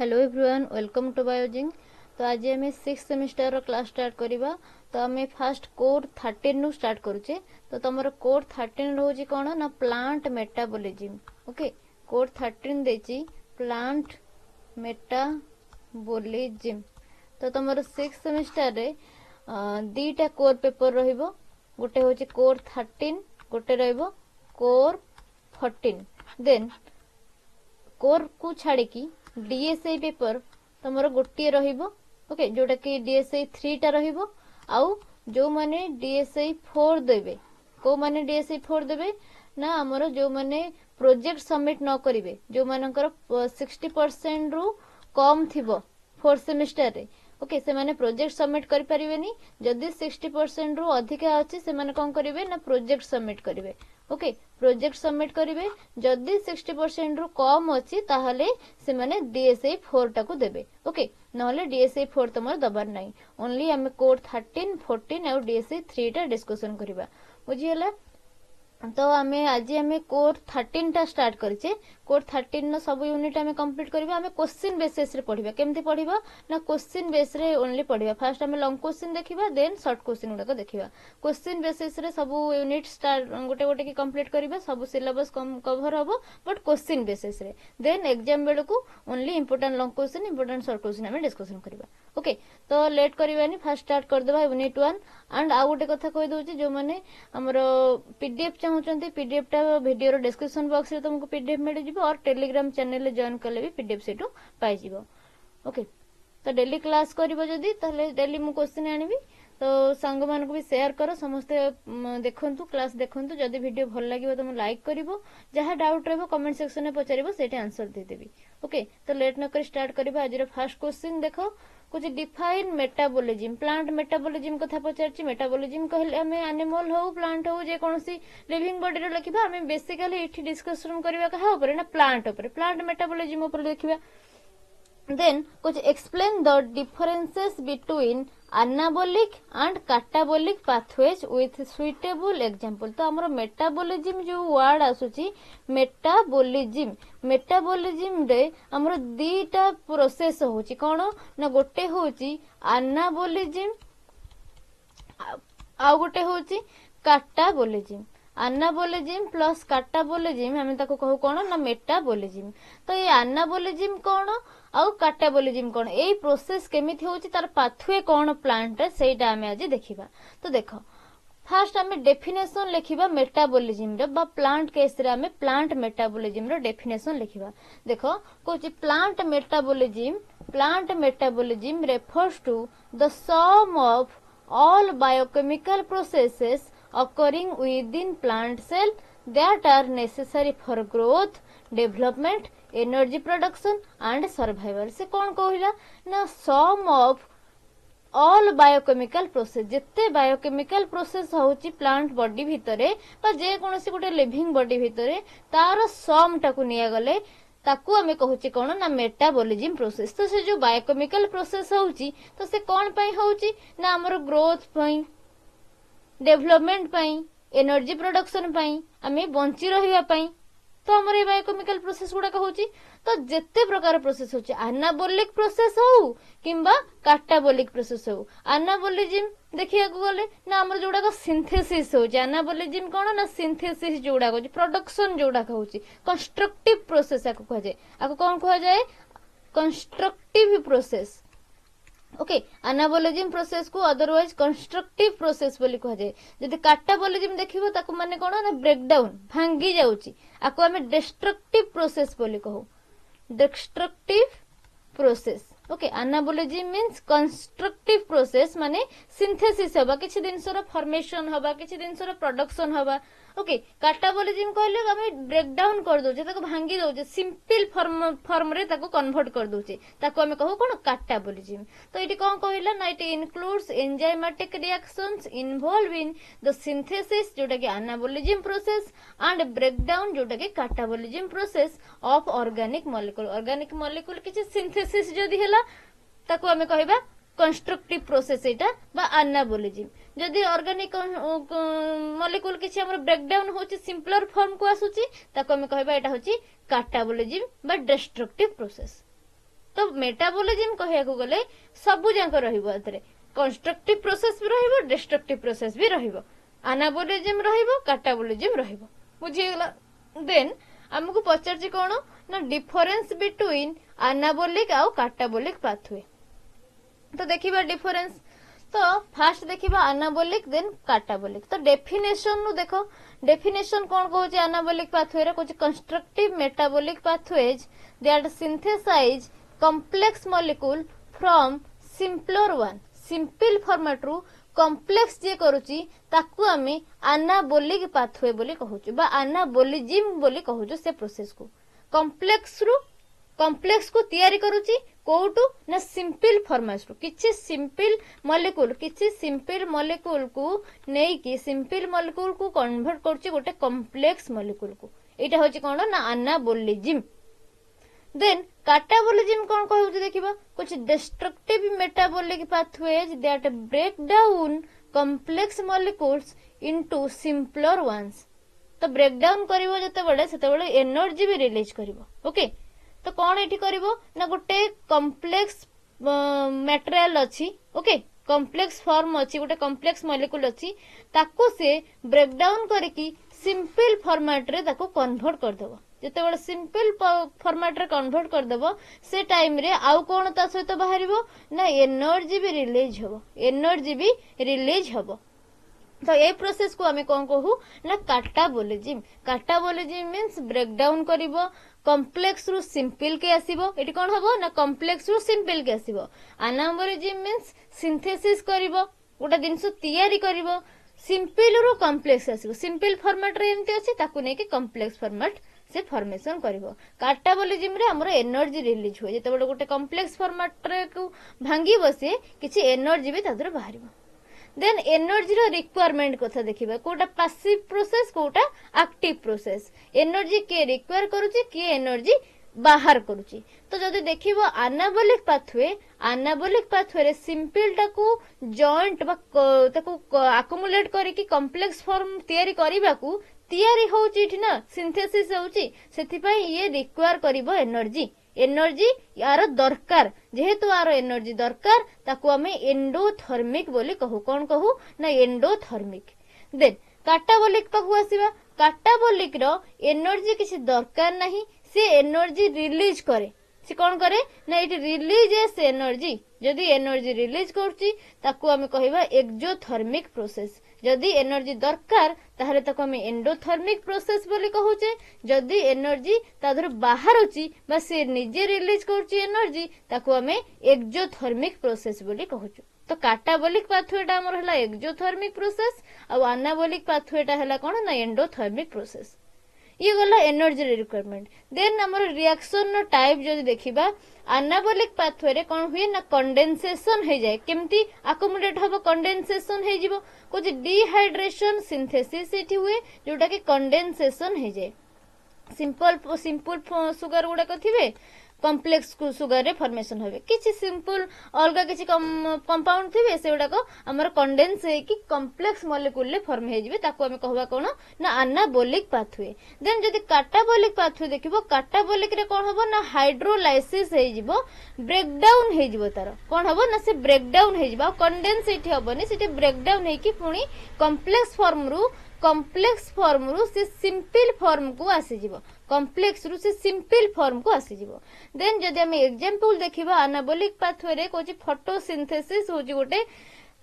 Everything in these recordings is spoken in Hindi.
Hello everyone welcome to Biozing. तो आज आम 6 सेमिस्टर क्लास स्टार्ट करवा। तो आम फास्ट कोर 13 रू स्टार्ट करुचे। तो तुम कोर 13 रोज कौन ना प्लांट मेटाबॉलिज्म। ओके, कोर 13 देची प्लांट मेटाबॉलिज्म। तो तुम 6 सेमिस्टर रे दीटा कोर पेपर रहिबो। गोटे होची कोर 13, गोटे रहिबो कोर 14। देन कोर को छाड़ी की डीएसआई पेपर तमरो गोटे रहिबो। ओके, जोटा कि डीएसआई 3 टा रहिबो। आउ जो माने डीएसआई 4 देबे, को माने डीएसआई 4 देबे ना हमरो जो माने प्रोजेक्ट सबमिट न करिवे, जो मानकर 60% रु कम थिबो 4 सेमिस्टर रे। ओके, से माने प्रोजेक्ट सबमिट करि परिवेनी। जदी 60% रु अधिका अछि से माने कोन करिवे ना प्रोजेक्ट सबमिट करिवे। ओके, प्रोजेक्ट सबमिट करिवे। जदी 60% रु कम अछि ताहले से माने डीएसआई 4 टाको देबे। ओके, नहले डीएसआई 4 तमर दबार नाही। ओनली हमें कोड 13, 14 और डीएसआई 3 टा डिस्कशन करिवा। बुझियला? तो आमे आज आमे कोर 13 टा स्टार्ट करिचे। कोर 13 न सब यूनिट आमे कंप्लीट करबा। आमे क्वेश्चन बेसिस रे पढिबा। केमति पढिबा ना क्वेश्चन बेस रे ओनली पढिबा। फर्स्ट आमे लॉन्ग क्वेश्चन देखिबा, देन शॉर्ट क्वेश्चन गुडा को देखिबा। क्वेश्चन बेसिस रे सब यूनिट स्टार्ट गोटे गोटे की कंप्लीट करबा। सब सिलेबस कवर हबो बट क्वेश्चन बेसिस रे। देन एग्जाम बेल को only important long question, important short question आमे डिस्कशन करबा। ओके, तो लेट करबानी, फर्स्ट स्टार्ट कर देबा यूनिट 1। एंड आ गोटे कथा कहि दोची जो माने हमरो पीडीएफ चाहूचंती, पीडीएफ टा वीडियो रो डिस्क्रिप्शन बॉक्स रे तुमको पीडीएफ मिल जिवो और टेलीग्राम चैनल रे जॉइन करले भी पीडीएफ सेटू पाई जिवो। ओके, तो डेली क्लास करिवो जदी तले डेली मु क्वेश्चन आनिबी। तो सांग मान को भी शेयर करो, समस्ते देखंतु, क्लास देखंतु। जदी वीडियो भल लागिवो तो लाइक करिवो, जहा डाउट रहबो कमेंट सेक्शन में पचारिवो, सेटे आंसर दे देबी। ओके, तो लेट न कर स्टार्ट करिवो। आज रो फर्स्ट क्वेश्चन देखो, कुछ डिफाइन मेटाबॉलिज्म। प्लांट मेटाबॉलिज्म कथा पचारची। मेटाबॉलिज्म कहले हमें एनिमल हो, प्लांट हो, जे कोनसी लिविंग बॉडी रे लिखिबा। हमें बेसिकली एठी डिस्कशन करबा कहा ऊपर ना प्लांट ऊपर, प्लांट मेटाबॉलिज्म ऊपर लिखिबा। देन कुछ explain the differences between anabolic and catabolic pathways with suitable example। तो हमरो मेटाबॉलिज्म जो वर्ड आसुची मेटाबॉलिज्म रे हमरो दीटा प्रोसेस होची। कोन ना गोटे होची एनाबॉलिज्म, आ गोटे होची कैटाबॉलिज्म। एनाबॉलिज्म प्लस कैटाबॉलिज्म हमें ताको कहू कोन ना मेटाबॉलिज्म। तो ये एनाबॉलिज्म कोन आउ कैटाबॉलिज्म कोन, एई प्रोसेस केमिथि होची, तार पाथवे कोन प्लांट रे, सेटा हमें आज देखिबा। तो देखो फर्स्ट हमें डेफिनेशन लिखिबा मेटाबॉलिज्म रे, बा प्लांट केस रे हमें प्लांट मेटाबॉलिज्म रो डेफिनेशन लिखिबा। देखो कोची plant metabolism refers to the sum of all biochemical processes occurring within plant cell that are necessary for growth, development, energy production and survival। से कौन कहला ना sum of all biochemical process, जिते biochemical process होची प्लांट बॉडी भितरे बा जे कोनसी गोटे लिविंग बॉडी भितरे, तार सम टाकू निया गले ताकू हमें कहूची कोन ना मेटाबॉलिज्म प्रोसेस। तो से जो बायोकेमिकल प्रोसेस होची तो से कोन पई होची ना हमर ग्रोथ पई, डेवलपमेंट पई, एनर्जी प्रोडक्शन पई, हमें बंची रहिबा पई। तो हमर ए बायोकेमिकल प्रोसेस गुडा कहूची। तो जेते प्रकार प्रोसेस होची, एनाबॉलिक प्रोसेस हो किंबा कैटाबॉलिक प्रोसेस हो। एनाबॉलिज्म देखिया को गले ना हमर जोडा को सिंथेसिस होची। एनाबॉलिज्म कोन ना सिंथेसिस जोडा को प्रोडक्शन जोडा कहूची। कंस्ट्रक्टिव प्रोसेस आको कह जाय, आको कोन कह जाय constructive process. Okay, anabolism process को अदरवाइज कंस्ट्रक्टिव प्रोसेस बोली कह जाय। जदि कैटाबॉलिज्म देखिबो ताको माने कोन ना ब्रेकडाउन, भांगी जाउची, आको हमें डिस्ट्रक्टिव प्रोसेस बोली कहू, destructive process. Okay, anabolism means constructive process माने सिंथेसिस होबा, किछि जिंसर फॉर्मेशन होबा, किछि जिंसर प्रोडक्शन होबा। ओके, कैटाबॉलिज्म कहले हमें ब्रेक डाउन कर दोचे, ताको भांगी दोचे, सिंपल फॉर्म रे ताको कन्वर्ट कर दोचे, ताको हमें कहू कोन कैटाबॉलिज्म। तो एटी कोन कहला ना, it includes enzymatic reactions involve in the synthesis जोटा कि anabolism process and break down जोटा कि catabolism process of organic molecule. Organic molecule किछि सिंथेसिस जदी हैला ताको हमें कहबा कंस्ट्रक्टिव प्रोसेस एटा बा एनाबॉलिज्म। जदि ऑर्गेनिक मॉलिक्यूल किछि हमर ब्रेकडाउन होछि, सिंपलर फॉर्म को आसुछि, ताको हमें कहबा एटा होछि कैटाबॉलिज्म बा डिस्ट्रक्टिव प्रोसेस। तो मेटाबोलिज्म कहया गले सबु जाक रहिबो एतरे कंस्ट्रक्टिव प्रोसेस भी रहिबो डिस्ट्रक्टिव प्रोसेस भी रहिबो एनाबोलिज्म रहिबो कैटाबोलिज्म रहिबो बुझिगला। देन हमको पचारछि कोन ना डिफरेंस बिटवीन एनाबोलिक आ कैटाबोलिक पाथवे। तो देखिबा डिफरेंस तो फास्ट देखिबा एनाबोलिक देन कैटाबोलिक। तो डेफिनेशन नु देखो डेफिनेशन कोन कहूची एनाबोलिक पाथवे रे कहूची constructive metabolic pathways that synthesise complex molecule from simpler one simple format रु कॉम्प्लेक्स जे करूची ताकू आमे एनाबोलिक पाथवे बोली कहूचु बा एनाबोलिज्म बोली कहूचु से प्रोसेस को कॉम्प्लेक्स को तैयारी करूची कोटू ना सिंपल फॉर्मेट रु किछि सिंपल मॉलिक्यूल को नेई कि सिंपल मॉलिक्यूल को कन्वर्ट करची गोटे कॉम्प्लेक्स मॉलिक्यूल को एटा होची कोन ना एनाबोलिज्म। देन कैटाबोलिज्म कौन कहूँ देखिबा कुछ destructive metabolic pathways that break down complex molecules into simpler ones. तो ब्रेक डाउन करिवो जते एनर्जी भी रिलीज करिवो। ओके तो कौन एठी करिवो ना गोटे कॉम्प्लेक्स मटेरियल अछि ओके कॉम्प्लेक्स फॉर्म अछि गोटे कॉम्प्लेक्स मॉलिक्यूल अछि ताको से ब्रेक डाउन करके सिंपल फॉर्मेट रे ताको कन्वर्ट कर देबो। जिते सिंपल फॉर्मेट रे कन्वर्ट कर देबो से टाइम रे आउ कोन ता सहित बाहरिबो ना एनर्जी भी रिलीज हबो। तो ये प्रोसेस को हमें कौन कहू ना कैटाबोलिज्म मींस ब्रेक डाउन करिवो कॉम्प्लेक्स रु सिंपल के आसीबो एटी कोन हबो ना कॉम्प्लेक्स रु सिंपल के आसीबो। एनाबोलिज्म मींस सिंथेसिस करिवो गोटा जिंस तैयारी करिवो सिंपल रु कॉम्प्लेक्स आसीबो सिंपल फॉर्मेट रे एमती अछि ताकू नै कि कॉम्प्लेक्स फॉर्मेट से फॉर्मेशन करिवो। कैटाबोलिज्म रे हमरो एनर्जी रिलीज होय जेते गोटे कॉम्प्लेक्स फॉर्मेट रे को भांगी बसे किछि एनर्जी भी तादर बाहरिबो। देन एनर्जी रो रिक्वायरमेंट कथा देखिबा कोटा पैसिव प्रोसेस कोटा एक्टिव प्रोसेस एनर्जी के रिक्वायर करूची के एनर्जी बाहर करूची। तो जदि देखिबो एनाबोलिक पाथवे रे सिंपल टाकू जॉइंट बा ताकू अक्युमुलेट करिकि कॉम्प्लेक्स फॉर्म तैयारी करिबाकू तैयारी होउची इठी ना सिंथेसिस होउची सेथि पई ये रिक्वायर करिवो एनर्जी यार दरकार जेहेतु यार एनर्जी दरकार ताकू हमें एंडोथर्मिक बोली कहू कौन कहू ना एंडोथर्मिक। देन कैटाबोलिक पाखु आसीबा कैटाबोलिक रो एनर्जी किसी दरकार नहीं से एनर्जी रिलीज करे से कौन करे ना इट रिलीज से एनर्जी जदि एनर्जी रिलीज करची ताकू हमें कहबा एक्सोथर्मिक प्रोसेस जदि एनर्जी दरकार ताहले ताकू हमें एंडोथर्मिक प्रोसेस बोली कहूचे जदि एनर्जी तादर बाहर होची बा से निजे रिलीज करची एनर्जी ताकू हमें एक्सोथर्मिक प्रोसेस बोली कहूचु। तो कैटाबोलिक पाथवेटा हमर हला एक्सोथर्मिक प्रोसेस आ एनाबोलिक पाथवेटा हला कोन ना एंडोथर्मिक प्रोसेस। ये गला एनर्जी रिक्वायरमेंट। देन हमर रिएक्शन नो टाइप जदि देखिबा एनाबोलिक पाथवे रे कोन हुए ना कंडेंसेशन हे जाय केमती अकोमोडेट हबो कंडेंसेशन हे जिवो कुछ डिहाइड्रेशन सिंथेसिस एठी हुए जोटा कि कंडेंसेशन हे जाय सिंपल सुगर गुडा कथिबे कॉम्प्लेक्स सुगर रे फॉर्मेशन होबे किछि सिंपल अलगा किछि कंपाउंड थिबे सेउडा को हमर कंडेंस हे कि कॉम्प्लेक्स मॉलिक्यूल ले फॉर्म हे जिवे ताको हमें कहबा कोन ना एनाबोलिक पाथवे। देन जदि कैटाबोलिक पाथवे देखिबो कैटाबोलिक रे कोन हबो ना हाइड्रोलाइसिस हे जिवो ब्रेक डाउन हे जिवो तार कोन हबो ना से ब्रेक डाउन हे जिवो कंडेंस एठी हबोनी सेठी ब्रेक डाउन हे कि पुनी कॉम्प्लेक्स फॉर्म रु से सिंपल फॉर्म को आसी जिवो कॉम्प्लेक्स रु से सिंपल फॉर्म को आसी जिवो। देन जदि हम एग्जांपल देखिबा एनाबोलिक पाथवे रे कोची फोटोसिंथेसिस होची गोटे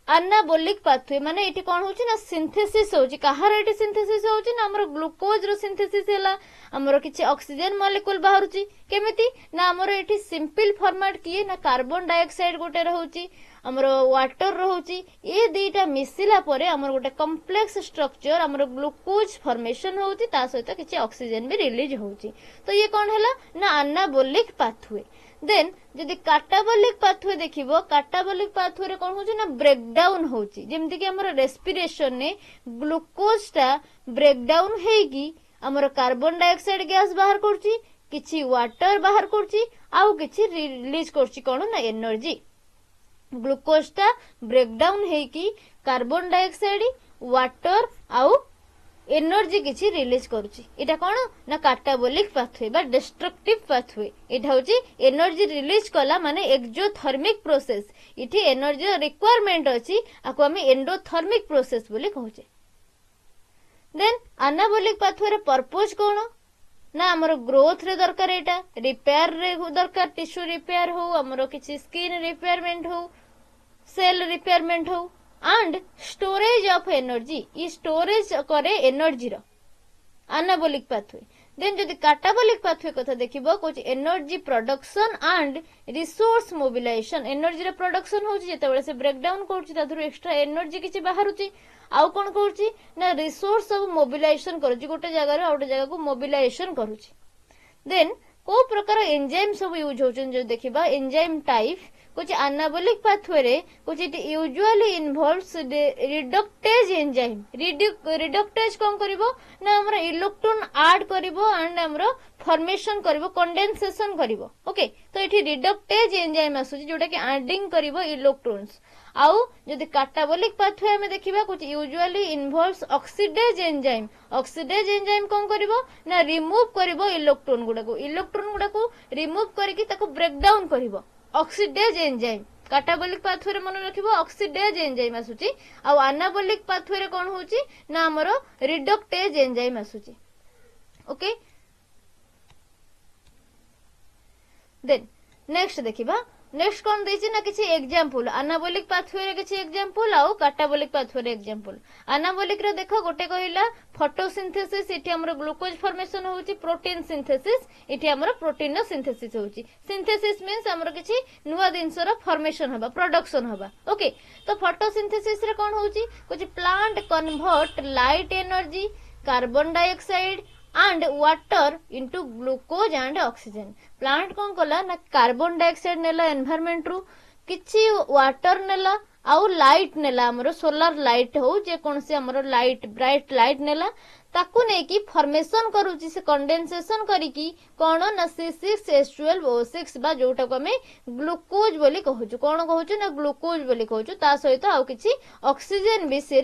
एनाबोलिक पाथवे माने एठी कोन होची ना सिंथेसिस होची कहार एठी सिंथेसिस होची ना हमर ग्लूकोज रो सिंथेसिस हैला हमर किछि ऑक्सीजन मॉलिक्यूल बाहरुची केमिति ना हमर एठी सिंपल फॉर्मेट किए ना कार्बन डाइऑक्साइड गोटे रहउची हमर वाटर रहउची ए दुईटा मिसिला परे हमर गोटे कॉम्प्लेक्स स्ट्रक्चर हमर ग्लूकोज फॉर्मेशन होउची ता सहित किछि ऑक्सीजन भी रिलीज होउची। तो ये कोन हैला ना एनाबोलिक पाथवे। देन जदि कैटाबोलिक पाथवे देखिबो कैटाबोलिक पाथवे रे कोन होची ना ब्रेक डाउन होची जेमति कि हमर रेस्पिरेशन ने ग्लूकोज ता ब्रेक डाउन हेगी हमर कार्बन डाइऑक्साइड गैस बाहर करची किछि वाटर बाहर करची आउ किछि रिलीज करची कोन ना एनर्जी ग्लूकोज ता ब्रेक डाउन हेकी कार्बन डाइऑक्साइड वाटर आउ एनर्जी किछि रिलीज करूची एटा कोन ना काटाबोलिक पाथवे बा डिस्ट्रक्टिव पाथवे एटा होची एनर्जी रिलीज कला माने एक्सोथर्मिक प्रोसेस इठी एनर्जी रिक्वायरमेंट अछि आको हम एंडोथर्मिक प्रोसेस बोली कहूचे देन एनाबोलिक पाथवे रे पर्पस कोन ना हमर ग्रोथ रे दरकार एटा रिपेयर रे दरकार टिश्यू रिपेयर हो हमर किछि स्किन रिपेयरमेंट हो सेल रिपेयरमेंट हो एंड स्टोरेज ऑफ एनर्जी ये स्टोरेज करे एनर्जी रो एनाबोलिक पाथवे देन जदि काटाबोलिक पाथवे कथा देखिबो कुछ energy production and resource mobilisation energy रे प्रोडक्शन होची जेतेबेले से ब्रेक डाउन करची तादरु एक्स्ट्रा एनर्जी किछि बाहरुची आउ कोन करची ना रिसोर्स सब मोबिलाइजेशन करूची गोटे जगह रे आउटे जगह को मोबिलाइजेशन करूची देन को प्रकार एंजाइम सब यूज होचन जो देखिबा एंजाइम टाइप कुछ एनाबोलिक पाथवे रे कुछ it usually involves reductase enzyme reductase कोन करिवो ना हमरा इलेक्ट्रॉन ऐड करिवो एंड हमरा फॉर्मेशन करिवो कंडेंसेशन करिवो ओके तो इठी रिडक्टेज एंजाइम आसुची जोटा कि एडिंग करिवो इलेक्ट्रॉन्स आउ जदि काटाबोलिक पाथवे में देखिबा कुछ यूजुअली इन्वॉल्व्स ऑक्सीडेज एंजाइम कोन करिवो ना रिमूव करिवो इलेक्ट्रॉन गुडा को रिमूव करके ताको ब्रेक डाउन करिवो ऑक्सीडेज एंजाइम काटाबोलिक पाथवे रे मन रखिबो ऑक्सीडेज एंजाइम आसुची आ एनाबोलिक पाथवे रे कोन होची ना हमरो रिडक्टेज एंजाइम आसुची ओके देन नेक्स्ट देखिबा नेक्स्ट कोन देछि ना किछि एग्जांपल एनाबोलिक पाथवे रे किछि एग्जांपल आ काटाबोलिक पाथवे रे एग्जांपल एनाबोलिक रे देखो गोटे कहिला फोटोसिंथेसिस इठी हमरो ग्लूकोज फॉर्मेशन होउची प्रोटीन सिंथेसिस इठी हमरो प्रोटीन नो सिंथेसिस होउची सिंथेसिस मींस हमरो किछि नुवा दिनसर फॉर्मेशन हबा प्रोडक्शन हबा ओके तो फोटोसिंथेसिस रे कोन होउची कुछ plant convert light energy carbon dioxide and water into glucose and oxygen plant कोन कला ना कार्बन डाइऑक्साइड नेला एनवायरनमेंट रु किछि वाटर नेला आउ लाइट नेला हमरो सोलर लाइट हो जे कोन से हमरो लाइट ब्राइट लाइट नेला ताकू ने की फॉर्मेशन करूची से कंडेंसेशन करिकी कोन ना C6H12O6 बा जोटा को हमें ग्लूकोज बोली कहूछु कोन कहूछु ना ग्लूकोज बोली कहूछु ता सहित आउ किछि ऑक्सीजन भी से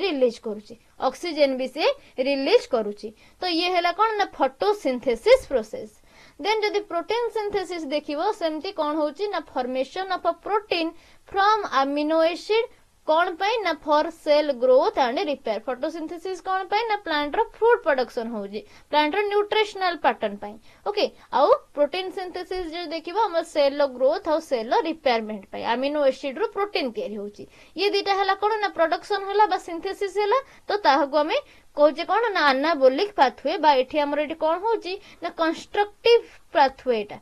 रिलीज करूची तो ये हैला कोन ना फोटोसिंथेसिस प्रोसेस देन जदि प्रोटीन सिंथेसिस देखिबो सेमती कोन होची ना formation of a protein from amino acid कोन पाई ना for cell growth and repair photosynthesis कोन पाई ना प्लांट रो फूड प्रोडक्शन होजी प्लांट रो न्यूट्रिशनल पैटर्न पाई ओके आउ प्रोटीन सिंथेसिस जो देखिबो हम सेल रो ग्रोथ और सेल रो रिपेयरमेंट पाई अमीनो एसिड रो प्रोटीन तयारी होची ये दीटा हला कोन ना प्रोडक्शन हला बा सिंथेसिस हला तो ताहाको हमें कहूचे कोन ना एनाबोलिक पाथवे बा एठी हमर एठी कोन होची ना कंस्ट्रक्टिव पाथवे एटा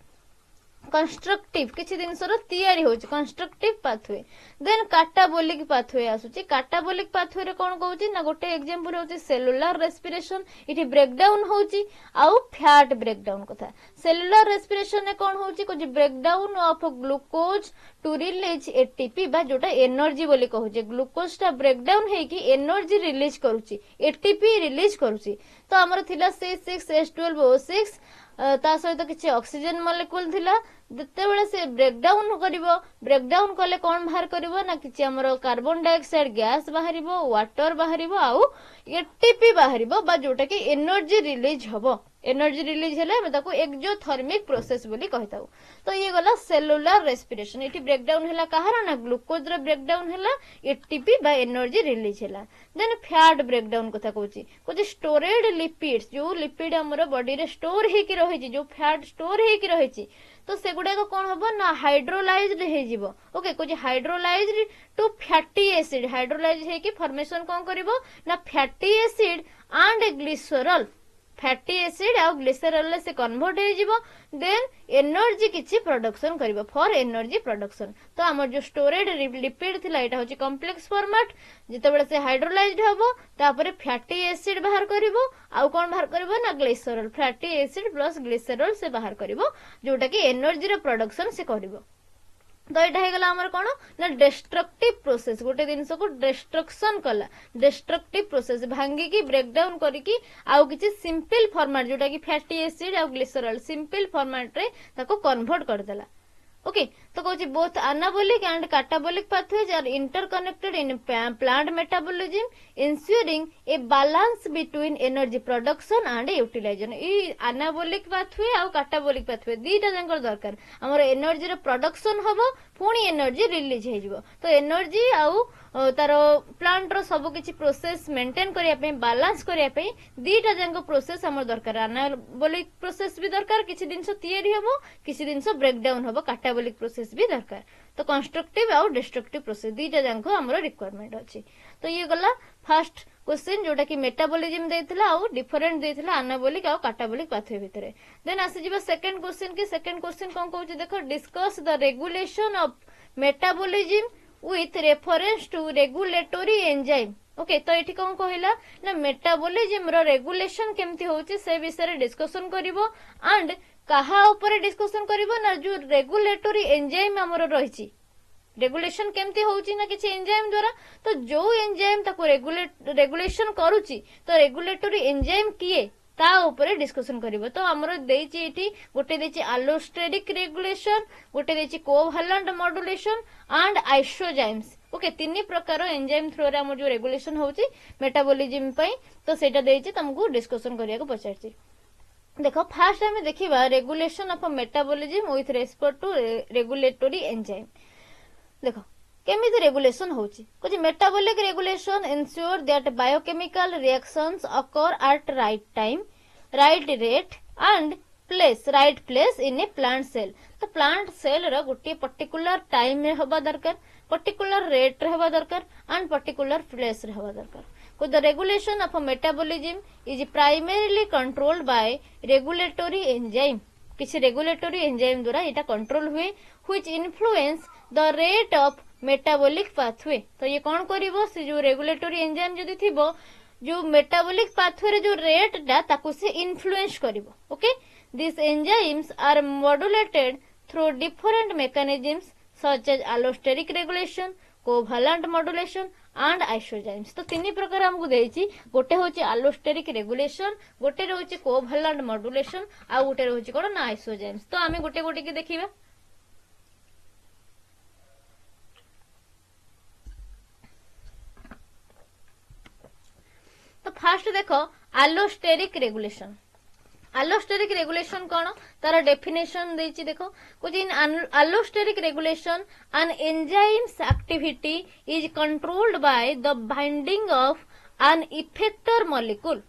कंस्ट्रक्टिव किछि दिनसर तयारी होची कंस्ट्रक्टिव पाथवे देन काटाबोलिक पाथवे आसुची काटाबोलिक पाथवे रे कोन कहूची ना गोटे एग्जांपल होची सेलुलर रेस्पिरेशन इठी ब्रेक डाउन होची आउ फैट ब्रेक डाउन कथा सेलुलर रेस्पिरेशन ने कोन होची कुछ break down of glucose to release ATP बा जोटा एनर्जी बोली कहूचे ग्लूकोज ता ब्रेक डाउन हे कि एनर्जी रिलीज करूची एटीपी रिलीज करूची तो हमर थिला C6H12O6 ता सहित किछि ऑक्सीजन मॉलिक्यूल थिला जते बेले से ब्रेक डाउन कले कोन बाहर करिवो ना किछि हमरो कार्बन डाइऑक्साइड गैस बाहरिबो वाटर बाहरिबो आउ एटीपी बाहरिबो बा जोटा कि एनर्जी रिलीज हबो एनर्जी रिलीज हेले हम ताको एक्सोथर्मिक प्रोसेस बोली कहताऊ तो ये गला सेलुलर रेस्पिरेशन इठी ब्रेक डाउन हैला कहार ना ग्लूकोज रे ब्रेक डाउन हैला एटीपी बा एनर्जी रिलीज हैला देन फैट ब्रेक डाउन कथा कहूची कुछ स्टोरेड लिपिड्स जो लिपिड हमरो बॉडी रे स्टोर हे कि रहिची जो फैट स्टोर हे कि रहिची तो सेगुडा को कोन हबो ना हाइड्रोलाइज्ड हे जिवो ओके कुछ hydrolysed to fatty acid hydrolyse हे कि फॉर्मेशन कोन करिवो ना fatty acid and glycerol fatty acid आ ग्लिसरॉल से कन्वर्ट हे जिवो देन एनर्जी किछि प्रोडक्शन करिवो फॉर एनर्जी प्रोडक्शन तो हमर जो स्टोरेड लिपिड थिला एटा होची कॉम्प्लेक्स फॉर्मेट जेतेबेले से हाइड्रोलाइज्ड हबो तापरे फैटी एसिड बाहर करिवो आ कोन बाहर करिवो ना glycerol fatty acid plus glycerol से बाहर करिवो जोटा कि एनर्जी रो प्रोडक्शन से करिवो तो एटा हे गला हमर कोन ना डिस्ट्रक्टिव प्रोसेस गोटे दिनस को डिस्ट्रक्शन कला डिस्ट्रक्टिव प्रोसेस भांगी की ब्रेक डाउन करी की आउ किछि सिंपल फॉर्मेट जोटा कि फैटी एसिड आ ग्लिसरॉल सिंपल फॉर्मेट रे ताको कन्वर्ट कर देला Okay, तो कहूँ both anabolic and catabolic pathways are interconnected in plant metabolism, ensuring a balance between energy production and utilization. ये anabolic pathway और catabolic pathway दीटा जंकर दरकार हमर एनर्जी रो प्रोडक्शन हबो पुणी एनर्जी रिलीज हे जिवो तो एनर्जी आउ तार प्लांट रो सब किछि प्रोसेस मेंटेन करिया पे बैलेंस करिया पे दीटा जंक प्रोसेस हमर दरकार एनाबॉलिक प्रोसेस भी दरकार किछि दिन से तैयारी हबो किछि दिन से ब्रेक डाउन हबो कैटाबॉलिक प्रोसेस भी दरकार तो कंस्ट्रक्टिव और डिस्ट्रक्टिव प्रोसेस दीटा जंक हमर रिक्वायरमेंट अछि तो ये गला फर्स्ट क्वेश्चन जोटा कि मेटाबॉलिज्म देथिला और डिफरेंट देथिला एनाबॉलिक और कैटाबॉलिक पाथवे भितरे देन आसे जिबा सेकंड क्वेश्चन के सेकंड क्वेश्चन कोन कहउछ देखो discuss the regulation of metabolism with reference to regulatory enzyme okay तो एठी कोन कहला ना मेटाबॉलिज्म रो रेगुलेशन केमती होची से विषय रे डिस्कशन करिवो एंड कहा ऊपर डिस्कशन करिवो ना जो रेगुलेटरी एंजाइम हमरो रहिची रेगुलेशन केमती होची ना किछि एंजाइम द्वारा तो जो एंजाइम ताको रेगुलेशन करूची तो रेगुलेटरी एंजाइम किए ता ऊपर डिस्कशन करिवो तो हमरो देइची एठी गोटे देइची अलोस्टेरिक रेगुलेशन गोटे देइची covalent modulation and isozymes okay तीन प्रकार एंजाइम थ्रू रे हमर जो रेगुलेशन होची मेटाबॉलिज्म पई तो सेटा देइची तुमको डिस्कशन करिया को पचारची देखो फर्स्ट हमें देखिबा regulation of metabolism with respect to regulatory enzyme देखो केमिति रेगुलेशन होची कुछ metabolic regulation ensure that biochemical reactions occur at right time right rate and right place in a plant cell तो प्लांट सेल रो गोटे पर्टिकुलर टाइम में हबा दरकार पर्टिकुलर रेट रे हबा दरकार एंड पर्टिकुलर प्लेस रे हबा दरकार को the regulation of metabolism is primarily controlled by regulatory enzyme किसी रेगुलेटरी एंजाइम द्वारा एटा कंट्रोल हुए which influence the rate of metabolic pathway तो ये कौन करिवो से जो रेगुलेटरी एंजाइम जदी थिबो जो मेटाबॉलिक पाथवे रे जो रेट डा ताकु से इन्फ्लुएंस करिवो okay this enzymes are modulated through different mechanisms such as allosteric regulation covalent modulation and isozymes तो तीन प्रकार हमको देइची गोटे होची अलोस्टेरिक रेगुलेशन गोटे रहउची कोवैलेंट मॉड्यूलेशन आ गोटे रहउची कोन ना आइसोजाइम्स तो आमे गोटे गोटे के देखिबा तो फर्स्ट देखो अलोस्टेरिक रेगुलेशन अलोस्टेरिक रेगुलेशन कौन तार डेफिनेशन देइची देखो कुछ in allosteric regulation an enzyme's activity is controlled by the binding of an effector molecule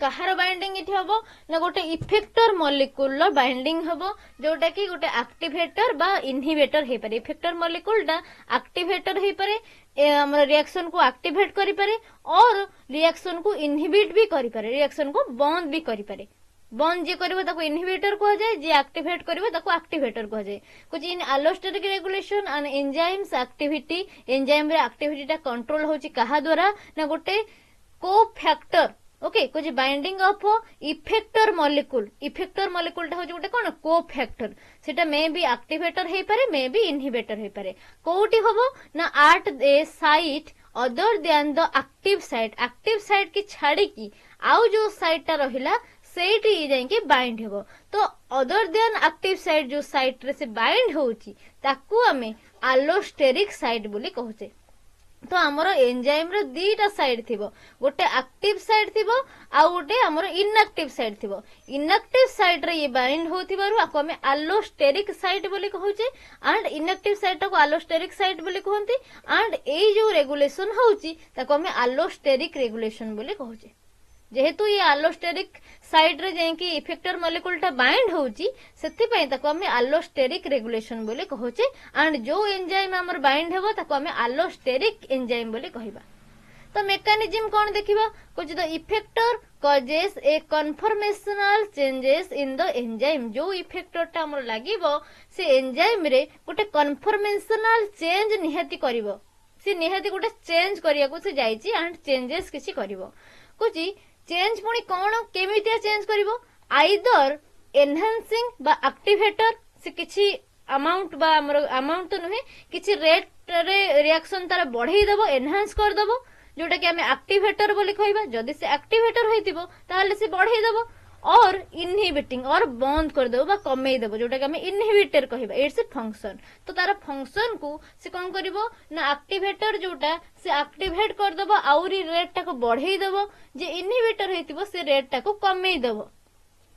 कहार बाइंडिंग इठी हबो ना गोटे इफेक्टर मॉलिक्यूल लो बाइंडिंग हबो जोटा कि गोटे एक्टिवेटर बा इनहिबिटर हे पारे इफेक्टर मॉलिक्यूल डा एक्टिवेटर हे पारे हमर रिएक्शन को एक्टिवेट करि पारे और रिएक्शन को इनहिबिट भी करि पारे रिएक्शन को बंद भी करि पारे बंद जे करबो ताको इनहिबिटर कह जाय जे एक्टिवेट करबो ताको एक्टिवेटर कह जाय कुछ in allosteric regulation an enzyme's activity enzyme रे एक्टिविटी कंट्रोल होची कहा द्वारा ना गोटे को फैक्टर ओके कुछ बाइंडिंग ऑफ इफेक्टर मॉलिक्यूल टा होची गोटे कोन को फैक्टर सेटा मे बी एक्टिवेटर हे पारे मे बी इनहिबिटर हे पारे कोठी होबो ना at a site other than the active site की छाड़ी की आउ जो साइट टा रहिला सेठी जाइके बाइंड हेबो तो अदर देन एक्टिव साइट जो साइट रे से बाइंड होची ताकू हमें अलोस्टेरिक साइट बोली कहूचे तो हमरो एंजाइम रो दीटा साइड थिबो गोटे एक्टिव साइड थिबो आ गोटे हमरो इनएक्टिव साइड थिबो इनएक्टिव साइड रे ये बाइंड होथिबारु आको हमें अलोस्टेरिक साइट बोली कहूचे एंड इनएक्टिव साइट को अलोस्टेरिक साइट बोली कहंती एंड ए जो रेगुलेशन होची ताको हमें अलोस्टेरिक रेगुलेशन बोली कहूचे जेहेतु ये अलोस्टेरिक साइड रे जेकी इफेक्टर मॉलिक्यूल टा बाइंड होची सेति पई ताको हमें अलोस्टेरिक रेगुलेशन बोली कहूचे एंड जो एंजाइम हमर बाइंड हेबो ताको हमें अलोस्टेरिक एंजाइम बोली कहिबा तो मेकानिज्म कोन देखिबा कुछ the effector causes A conformational changes in the enzyme जो इफेक्टर टा हमर लागिबो से एंजाइम रे गोटे कन्फर्मेशनल चेंज निहाती करिवो से निहाती गोटे चेंज करिया को से जाईची एंड चेंजेस किछि करिवो कुछ चेंज पुणी कौन केमितिया चेंज करिवो आइदर एनहांसिंग बा एक्टिवेटर से किछि अमाउंट बा हमर अमाउंट तो नुहे किछि रेट रे रिएक्शन तार बढ़ाई देबो एनहांस कर देबो जोटा कि हमें एक्टिवेटर बोली कहबा जदी से एक्टिवेटर होइतिबो ताहले से बढ़ाई देबो और इनहिबिटिंग और बंद कर देबो बा कमेई देबो जोटा कि हम इनहिबिटर कहबा इट्स फंक्शन। तो तार फंक्शन को से कौन करिवो ना एक्टिवेटर जोटा से एक्टिवेट कर देबो आउरी रेट टाको बढ़ेई देबो जे इनहिबिटर हेतिबो से रेट टाको कमेई देबो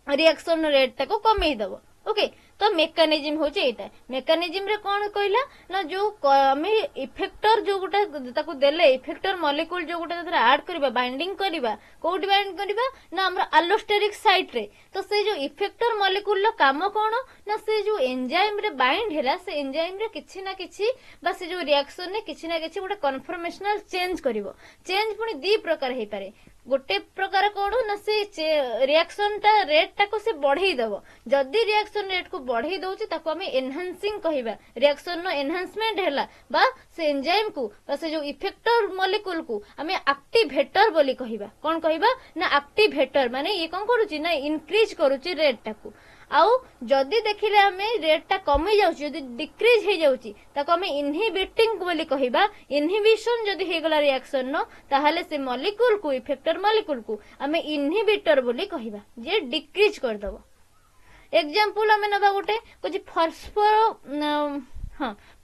रिएक्शन रेट टाको कमेई देबो। ओके तो मेकानिज्म होचे एटा मेकानिज्म रे कोन कहला ना जो हमें इफेक्टर जो गोटा ताको देले इफेक्टर मॉलिक्यूल जो गोटा तरा ऐड करबा बाइंडिंग करबा कोड बाइंड करबा ना हमरा एलोस्टेरिक साइट रे। तो से जो इफेक्टर मॉलिक्यूल लो काम कोन ना से जो एंजाइम रे बाइंड हेला से एंजाइम रे किछि ना किछि बा से जो रिएक्शन ने किछि ना किछि गोटा कन्फर्मेशनल चेंज करबो। चेंज पुनी दी प्रकार हे पारे गोटे प्रकार कोन ना से रिएक्शन टा रेट टाको से बढ़ेई देबो जदी रिएक्शन रेट को बढ़ेई दउची ताको हमें एनहांसिंग कहिबा रिएक्शन नो एनहांसमेंट हैला बा से एंजाइम को बा से जो इफेक्टर मॉलिक्यूल को हमें एक्टिवेटर बोली कहिबा कोन कहिबा ना एक्टिवेटर माने ये कोन करूची ना इंक्रीज करूची रेट टाको आउ जदी देखिले हमें रेट टा कमी जाउची जदी डिक्रीज हे जाउची ताको हमें इनहिबिटिंग बोली कहिबा। इनहिबिशन जदी हे गला रिएक्शन नो ताहाले से मॉलिक्यूल को इफेक्टर मॉलिक्यूल को हमें इनहिबिटर बोली कहिबा जे डिक्रीज कर दबो। एग्जांपल हमें नबा गोटे कुछ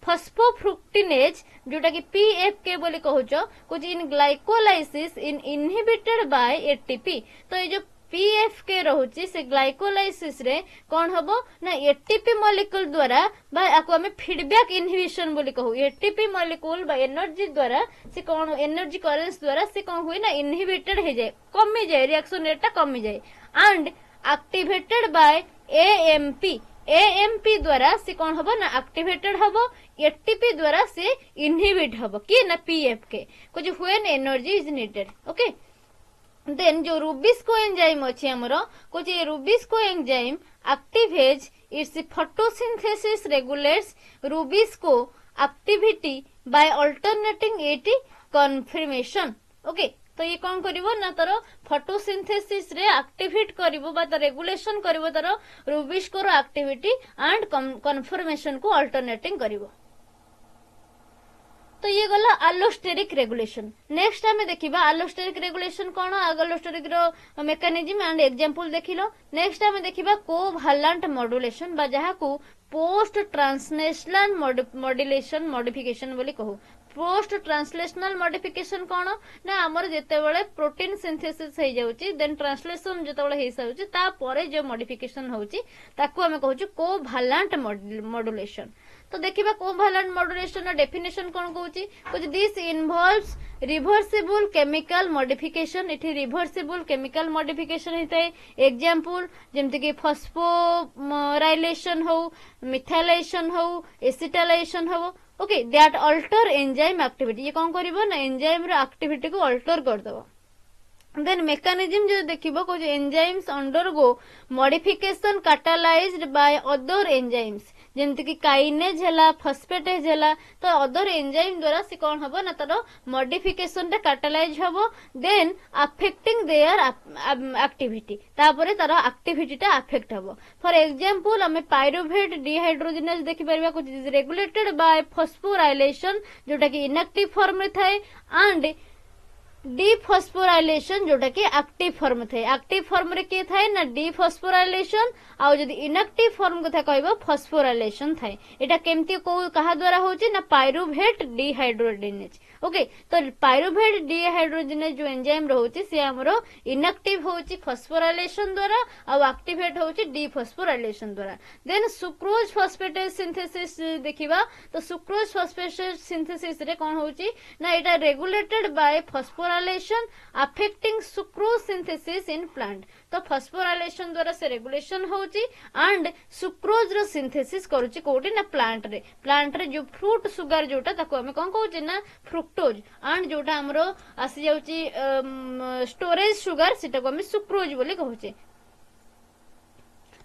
फॉस्फोफ्रुक्टिनेज जोटा कि पीएफके बोली कहउचो कुछ in glycolysis in inhibited by ATP. तो ये जो पीएफके रहउची से ग्लाइकोलाइसिस रे कोन हबो ना एटीपी मॉलिक्यूल द्वारा बा आको हमें फीडबैक इनहिबिशन बोली कहू एटीपी मॉलिक्यूल बा एनर्जी द्वारा से कोन एनर्जी करेंस द्वारा से कोन हुई ना इनहिबिटेड हे जाए कमी जाए रिएक्शन रेट टा कमी जाए and activated by AMP AMP द्वारा से कौन हबो ना एक्टिवेटेड हबो एटीपी द्वारा से इनहिबिट हबो कि ना पीएफके कुछ when energy is needed. Okay then जो रुबिस्को एंजाइम अछि हमरो कुछ ये rubisco enzyme activase its photosynthesis regulates rubisco activity by alternating it conformation. Okay तो ये कौन करिवो ना तार फोटोसिंथेसिस रे एक्टिवेट करिवो बा तार रेगुलेशन करिवो तार रुबिस्को रो एक्टिविटी एंड कन्फर्मेशन को अल्टरनेटिंग करिवो। तो ये गला एलोस्टेरिक रेगुलेशन। नेक्स्ट हमें देखिबा एलोस्टेरिक रेगुलेशन कोन एलोस्टेरिक रो मेकानिज्म एंड एग्जांपल देखिलो। नेक्स्ट हमें देखिबा कोवैलेंट मॉड्यूलेशन बा जहा को पोस्ट ट्रांसलेशनल मॉड्यूलेशन मॉडिफिकेशन बोली कहू। पोस्ट ट्रांसलेशनल मॉडिफिकेशन कोन ना हमर जेते बेले प्रोटीन सिंथेसिस हे जाउची देन ट्रांसलेशन जेते बेले हे साउची ता परे जो मॉडिफिकेशन होउची ताकू हमें कहूची कोवैलेंट मॉड्यूलेशन। तो देखिबा कोवैलेंट मॉड्यूलेशन डेफिनेशन कोन कहूची कुछ this involves reversible chemical modification इठी रिवर्सिबल केमिकल मॉडिफिकेशन हेते एग्जांपल जेमते कि फॉस्फोराइलेशन हो मिथाइलेशन हो एसिटाइलेशन हो। Okay that alter enzyme activity ये कौन करिवो ना एंजाइम रो एक्टिविटी को अल्टर कर दबो। देन मेकानिज्म जो देखिबो कुछ enzymes undergo modification catalysed by other enzymes जेमति कि काइनेज हैला फॉस्फेटेज हैला तो अदर एंजाइम द्वारा से कोन हबो ना तारो मॉडिफिकेशन टा कैटालाइज हबो देन अफेक्टिंग देयर एक्टिविटी तापरे तारो एक्टिविटी टा अफेक्ट हबो। फॉर एग्जांपल हमें पायरुवेट डिहाइड्रोजिनेज देखि परबा कुछ रेगुलेटेड बाय फॉस्फोराइलेशन जोटा कि इनएक्टिव फॉर्म रे थाए एंड डिफॉस्फोराइलेशन जोटा कि एक्टिव फॉर्म थे एक्टिव फॉर्म रे के थाए ना डिफॉस्फोराइलेशन आउ जदी इनएक्टिव फॉर्म कथा कहबो फॉस्फोराइलेशन थाए। एटा केमती को कहा द्वारा होची ना पायरुवेट डिहाइड्रोजिनेज। ओके तो पायरुवेट डिहाइड्रोजिनेज जो एंजाइम रहउची से हमरो इनएक्टिव होची फॉस्फोराइलेशन द्वारा आउ एक्टिवेट होची डिफॉस्फोराइलेशन द्वारा। देन सुक्रोज फॉस्फेटेज सिंथेसिस देखिबा तो सुक्रोज फॉस्फेटेज सिंथेसिस रे कोन होची ना एटा regulated by phosphorylation affecting sucrose synthesis in plant. तो फॉस्फोराइलेशन द्वारा से रेगुलेशन होची एंड सुक्रोज रो सिंथेसिस करूची कोठी ना प्लांट रे जो फ्रूट सुगर जोटा ताको हमें कोन कहूची ना फ्रुक्टोज एंड जोटा हमरो आसी जाउची स्टोरेज सुगर सेटा को हमें सुक्रोज बोली कहूचे।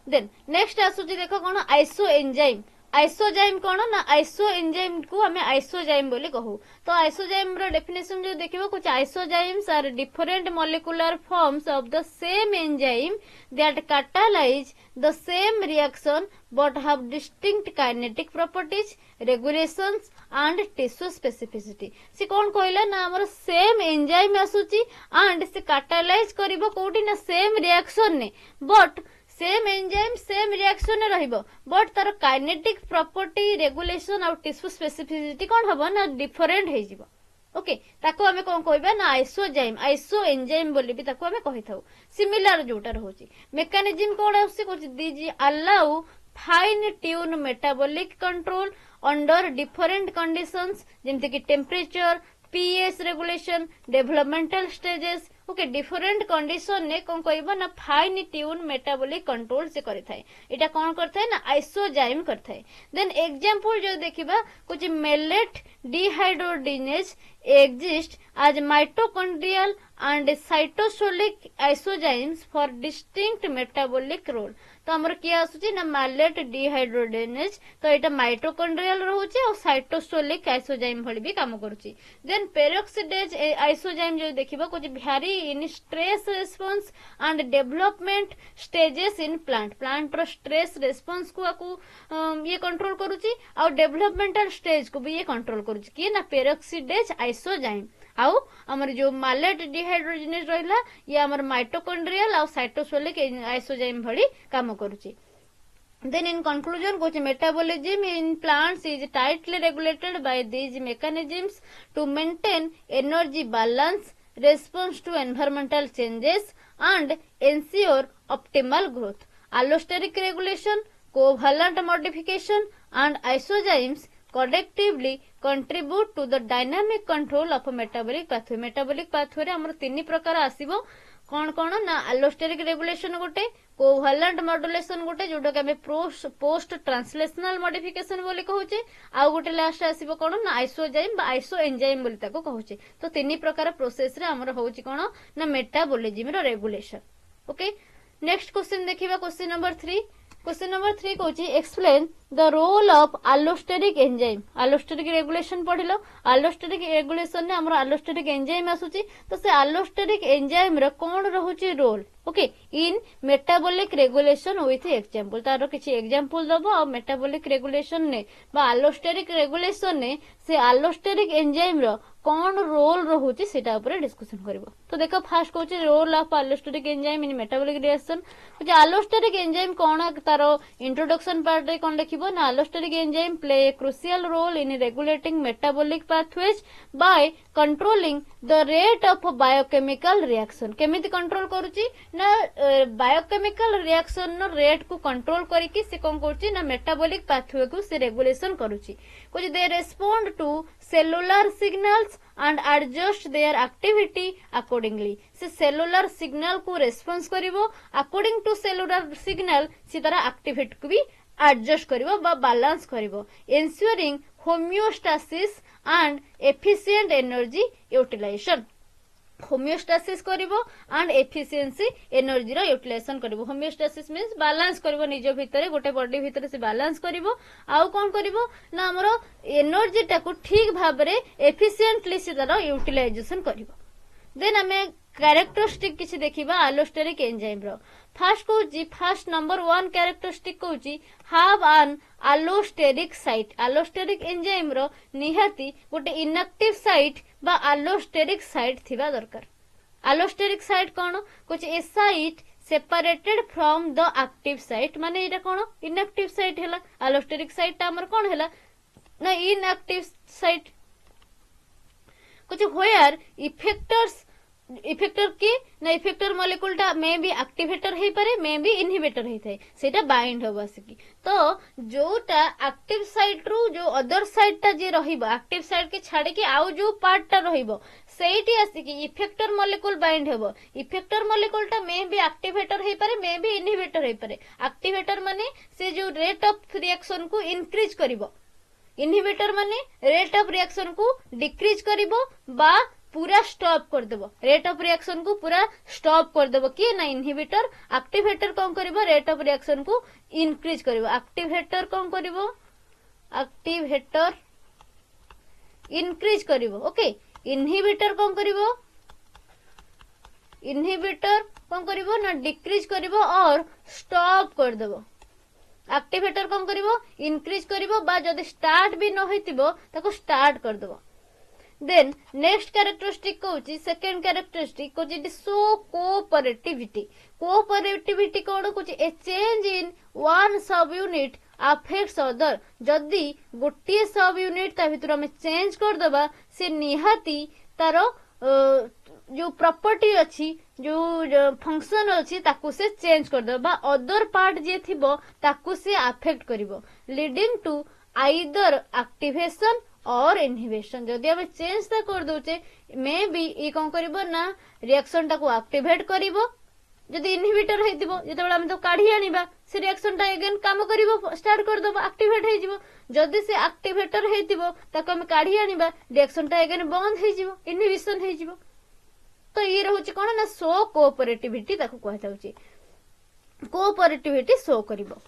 देन नेक्स्ट आसुची देखो कोन आइसो एंजाइम आइसोजाइम कौन ना आइसो एंजाइम को हमें आइसोजाइम बोली कहू। तो आइसोजाइम रो डेफिनेशन जो देखिबो कुछ isozymes are different molecular forms of the same enzyme that catalyse the same reaction but have distinct kinetic properties regulations and tissue specificity. से कौन कहला ना हमर सेम एंजाइम आसुची एंड से कैटालाइज करिवो कोठी ना सेम रिएक्शन ने but same enzyme same reaction रहिबो बट तार काइनेटिक प्रॉपर्टी रेगुलेशन और टिश्यू स्पेसिफिसिटी कौन हबो ना डिफरेंट हे जिवो। ओके ताको हमें कौन कहबा ना आइसोजाइम आइसो एंजाइम बोली भी ताको हमें कहि थाउ। सिमिलर जोटा रहउची मेकानिज्म कोन आसी कुछ these allow fine tune metabolic control under different conditions जेमते कि temperature pH regulation developmental stages. Okay different condition ने कौन कहबो ना फाइन ट्यून मेटाबॉलिक कंट्रोल से करि थाए एटा कौन करथाय ना आइसोजाइम करथाय। देन एग्जांपल जो देखिबा कुछ maleate dehydrogenase exist as mitochondrial and cytosolic isozymes for distinct metabolic role। तो हमर किया आसुची ना मैलेट डिहाइड्रोजिनेज तो एटा माइटोकॉन्ड्रियल रहउची और साइटोसोलिक आइसोजाइम भली भी काम करूची। देन पेरोक्सिडेज आइसोजाइम जो देखिबा कुछ vary in stress response and development stages in plant रो स्ट्रेस रिस्पांस को ये कंट्रोल करूची और डेवलपमेंटल स्टेज को भी ये कंट्रोल करूची कि ना पेरोक्सिडेज आइसोजाइम। आउ हमर जो मैलेट डिहाइड्रोजिनेज रहला ये हमर माइटोकॉन्ड्रियल और साइटोसोलिक आइसोजाइम भली काम करूची। Then in conclusion कुछ metabolism in plants is tightly regulated by these mechanisms to maintain energy balance, response to environmental changes and ensure optimal growth. Allosteric regulation, covalent modification and isozymes collectively contribute to the dynamic control of a metabolic pathway। metabolic pathway रे हमर तीन प्रकार आसीबो कौन कौन ना allosteric regulation गोटे कोवैलेंट मॉड्यूलेशन गोटे जोटा कि पोस्ट ट्रांसलेशनल मॉडिफिकेशन बोली कहूचे आउ गोटे लास्ट आसीबो कोन ना आइसोजाइम बा आइसो एंजाइम बोली ताको कहूचे। तो तीन प्रकार प्रोसेस रे हमर होउची कोन ना मेटाबॉलिज्म रो रेगुलेशन। ओके नेक्स्ट क्वेश्चन देखिबा क्वेश्चन नंबर 3। क्वेश्चन नंबर 3 कहूची explain the role of allosteric enzyme. allosteric regulation पढ़िलो allosteric रेगुलेशन ने हमर allosteric एंजाइम आसुची तो से allosteric एंजाइम रो कोन रहउची role. Okay in metabolic regulation with example तारो किछि एग्जांपल दबो और मेटाबॉलिक रेगुलेशन ने बा allosteric रेगुलेशन ने से allosteric एंजाइम रो कौन रोल रहउची सेटा ऊपर डिस्कशन करबो। तो देखो फर्स्ट कहूची role of allosteric enzyme in metabolic reaction. कुछ allosteric एंजाइम कोन तारो इंट्रोडक्शन पार्ट रे कोन लिखिबो ना allosteric enzyme play a crucial role in regulating metabolic pathways by controlling the rate of biochemical reaction. केमिति कंट्रोल करूची ना बायोकेमिकल रिएक्शन नो रेट को कंट्रोल करिकि से कोन करूची ना मेटाबॉलिक पाथवे को से रेगुलेशन करूची। कुछ they respond to cellular signals and adjust their activity accordingly। से सेलुलर सिग्नल को रेस्पॉन्स करिवो अकॉर्डिंग टू सेलुलर सिग्नल से तारा एक्टिविटी को भी एडजस्ट करिवो बा बैलेंस करिवो ensuring homeostasis and efficient energy utilization। Homeostasis करिवो एंड एफिशिएंसी एनर्जी रो यूटिलाइजेशन करिवो। होमियोस्टासिस मींस बैलेंस करिवो निज भितरे गोटे बॉडी भितरे से बैलेंस करिवो आउ कोन करिवो ना हमरो एनर्जी टा को ठीक भाबरे एफिशिएंटली से तारो यूटिलाइजेशन करिवो। देन हमें कैरेक्टरिस्टिक किछि देखिबा allosteric एंजाइम रो। फर्स्ट कहूची फर्स्ट नंबर 1 कैरेक्टरिस्टिक कहूची have an allosteric site. allosteric enzyme रो निहाती गोटे इनएक्टिव साइट बा allosteric साइट थिबा दरकार। allosteric साइट कोन कुछ a site separated from the active site माने एटा कोन इनएक्टिव साइट हैला। allosteric साइट हमर कोन हैला ना इनएक्टिव साइट कुछ होयर इफेक्टर की ना इफेक्टर मॉलिक्यूल टा मे भी एक्टिवेटर हे पारे मे भी इनहिबिटर हे थाए सेटा बाइंड होबा सकी। तो जोटा एक्टिव साइट रु जो अदर साइट टा जे रहिबो एक्टिव साइट के छाडी के आउ जो पार्ट टा रहिबो सेठी आसी कि इफेक्टर मॉलिक्यूल बाइंड होबो। इफेक्टर मॉलिक्यूल टा मे भी एक्टिवेटर हे पारे मे भी इनहिबिटर हे पारे। एक्टिवेटर माने से जो रेट ऑफ रिएक्शन को इंक्रीज करिवो इनहिबिटर माने रेट ऑफ रिएक्शन को डिक्रीज करिवो बा पूरा स्टॉप कर देबो। रेट ऑफ रिएक्शन को पूरा स्टॉप कर देबो कि ना इनहिबिटर। एक्टिवेटर कोन करिवो रेट ऑफ रिएक्शन को इंक्रीज करिवो। एक्टिवेटर कोन करिवो एक्टिवेटर इनक्रीज करिवो ओके इनहिबिटर कौन करिवो इनहिबिटर कौन करिवो ना डिक्रीज करिवो और स्टॉप कर देबो एक्टिवेटर कौन करिवो इनक्रीज करिवो बा जदी स्टार्ट भी न होइतिबो ताको स्टार्ट कर देबो देन नेक्स्ट कैरेक्टरिस्टिक कहूची सेकंड कैरेक्टरिस्टिक कहूची सो कोऑपरेटिविटी कोऑपरेटिविटी कोन कहूची a change in one subunit affects other जदी गोटे सब यूनिट ता भितर हम चेंज कर दबा से निहाती तारो जो प्रॉपर्टी अच्छी जो फंक्शन अच्छी ताकू से चेंज कर दबा अदर पार्ट जे थिबो ताकू से अफेक्ट करिवो leading to either activation or inhibition जदि हम चेंज ता कर दोचे मे बी ई कौन करिवो ना रिएक्शन टाको एक्टिवेट करिवो जदि इनहिबिटर हेतिबो जेतेबेला हम तो काढी आनिबा से रिएक्शन टा अगेन काम करिवो स्टार्ट कर दबो एक्टिवेट हे जिवो जदि से एक्टिवेटर हेतिबो ताको हम काढी आनिबा रिएक्शन टा अगेन बंद हे जिवो इनहिबिशन हे जिवो तो ये रहउची कोन ना सो कोऑपरेटिविटी ताको कहै जाउची कोऑपरेटिविटी शो करिवो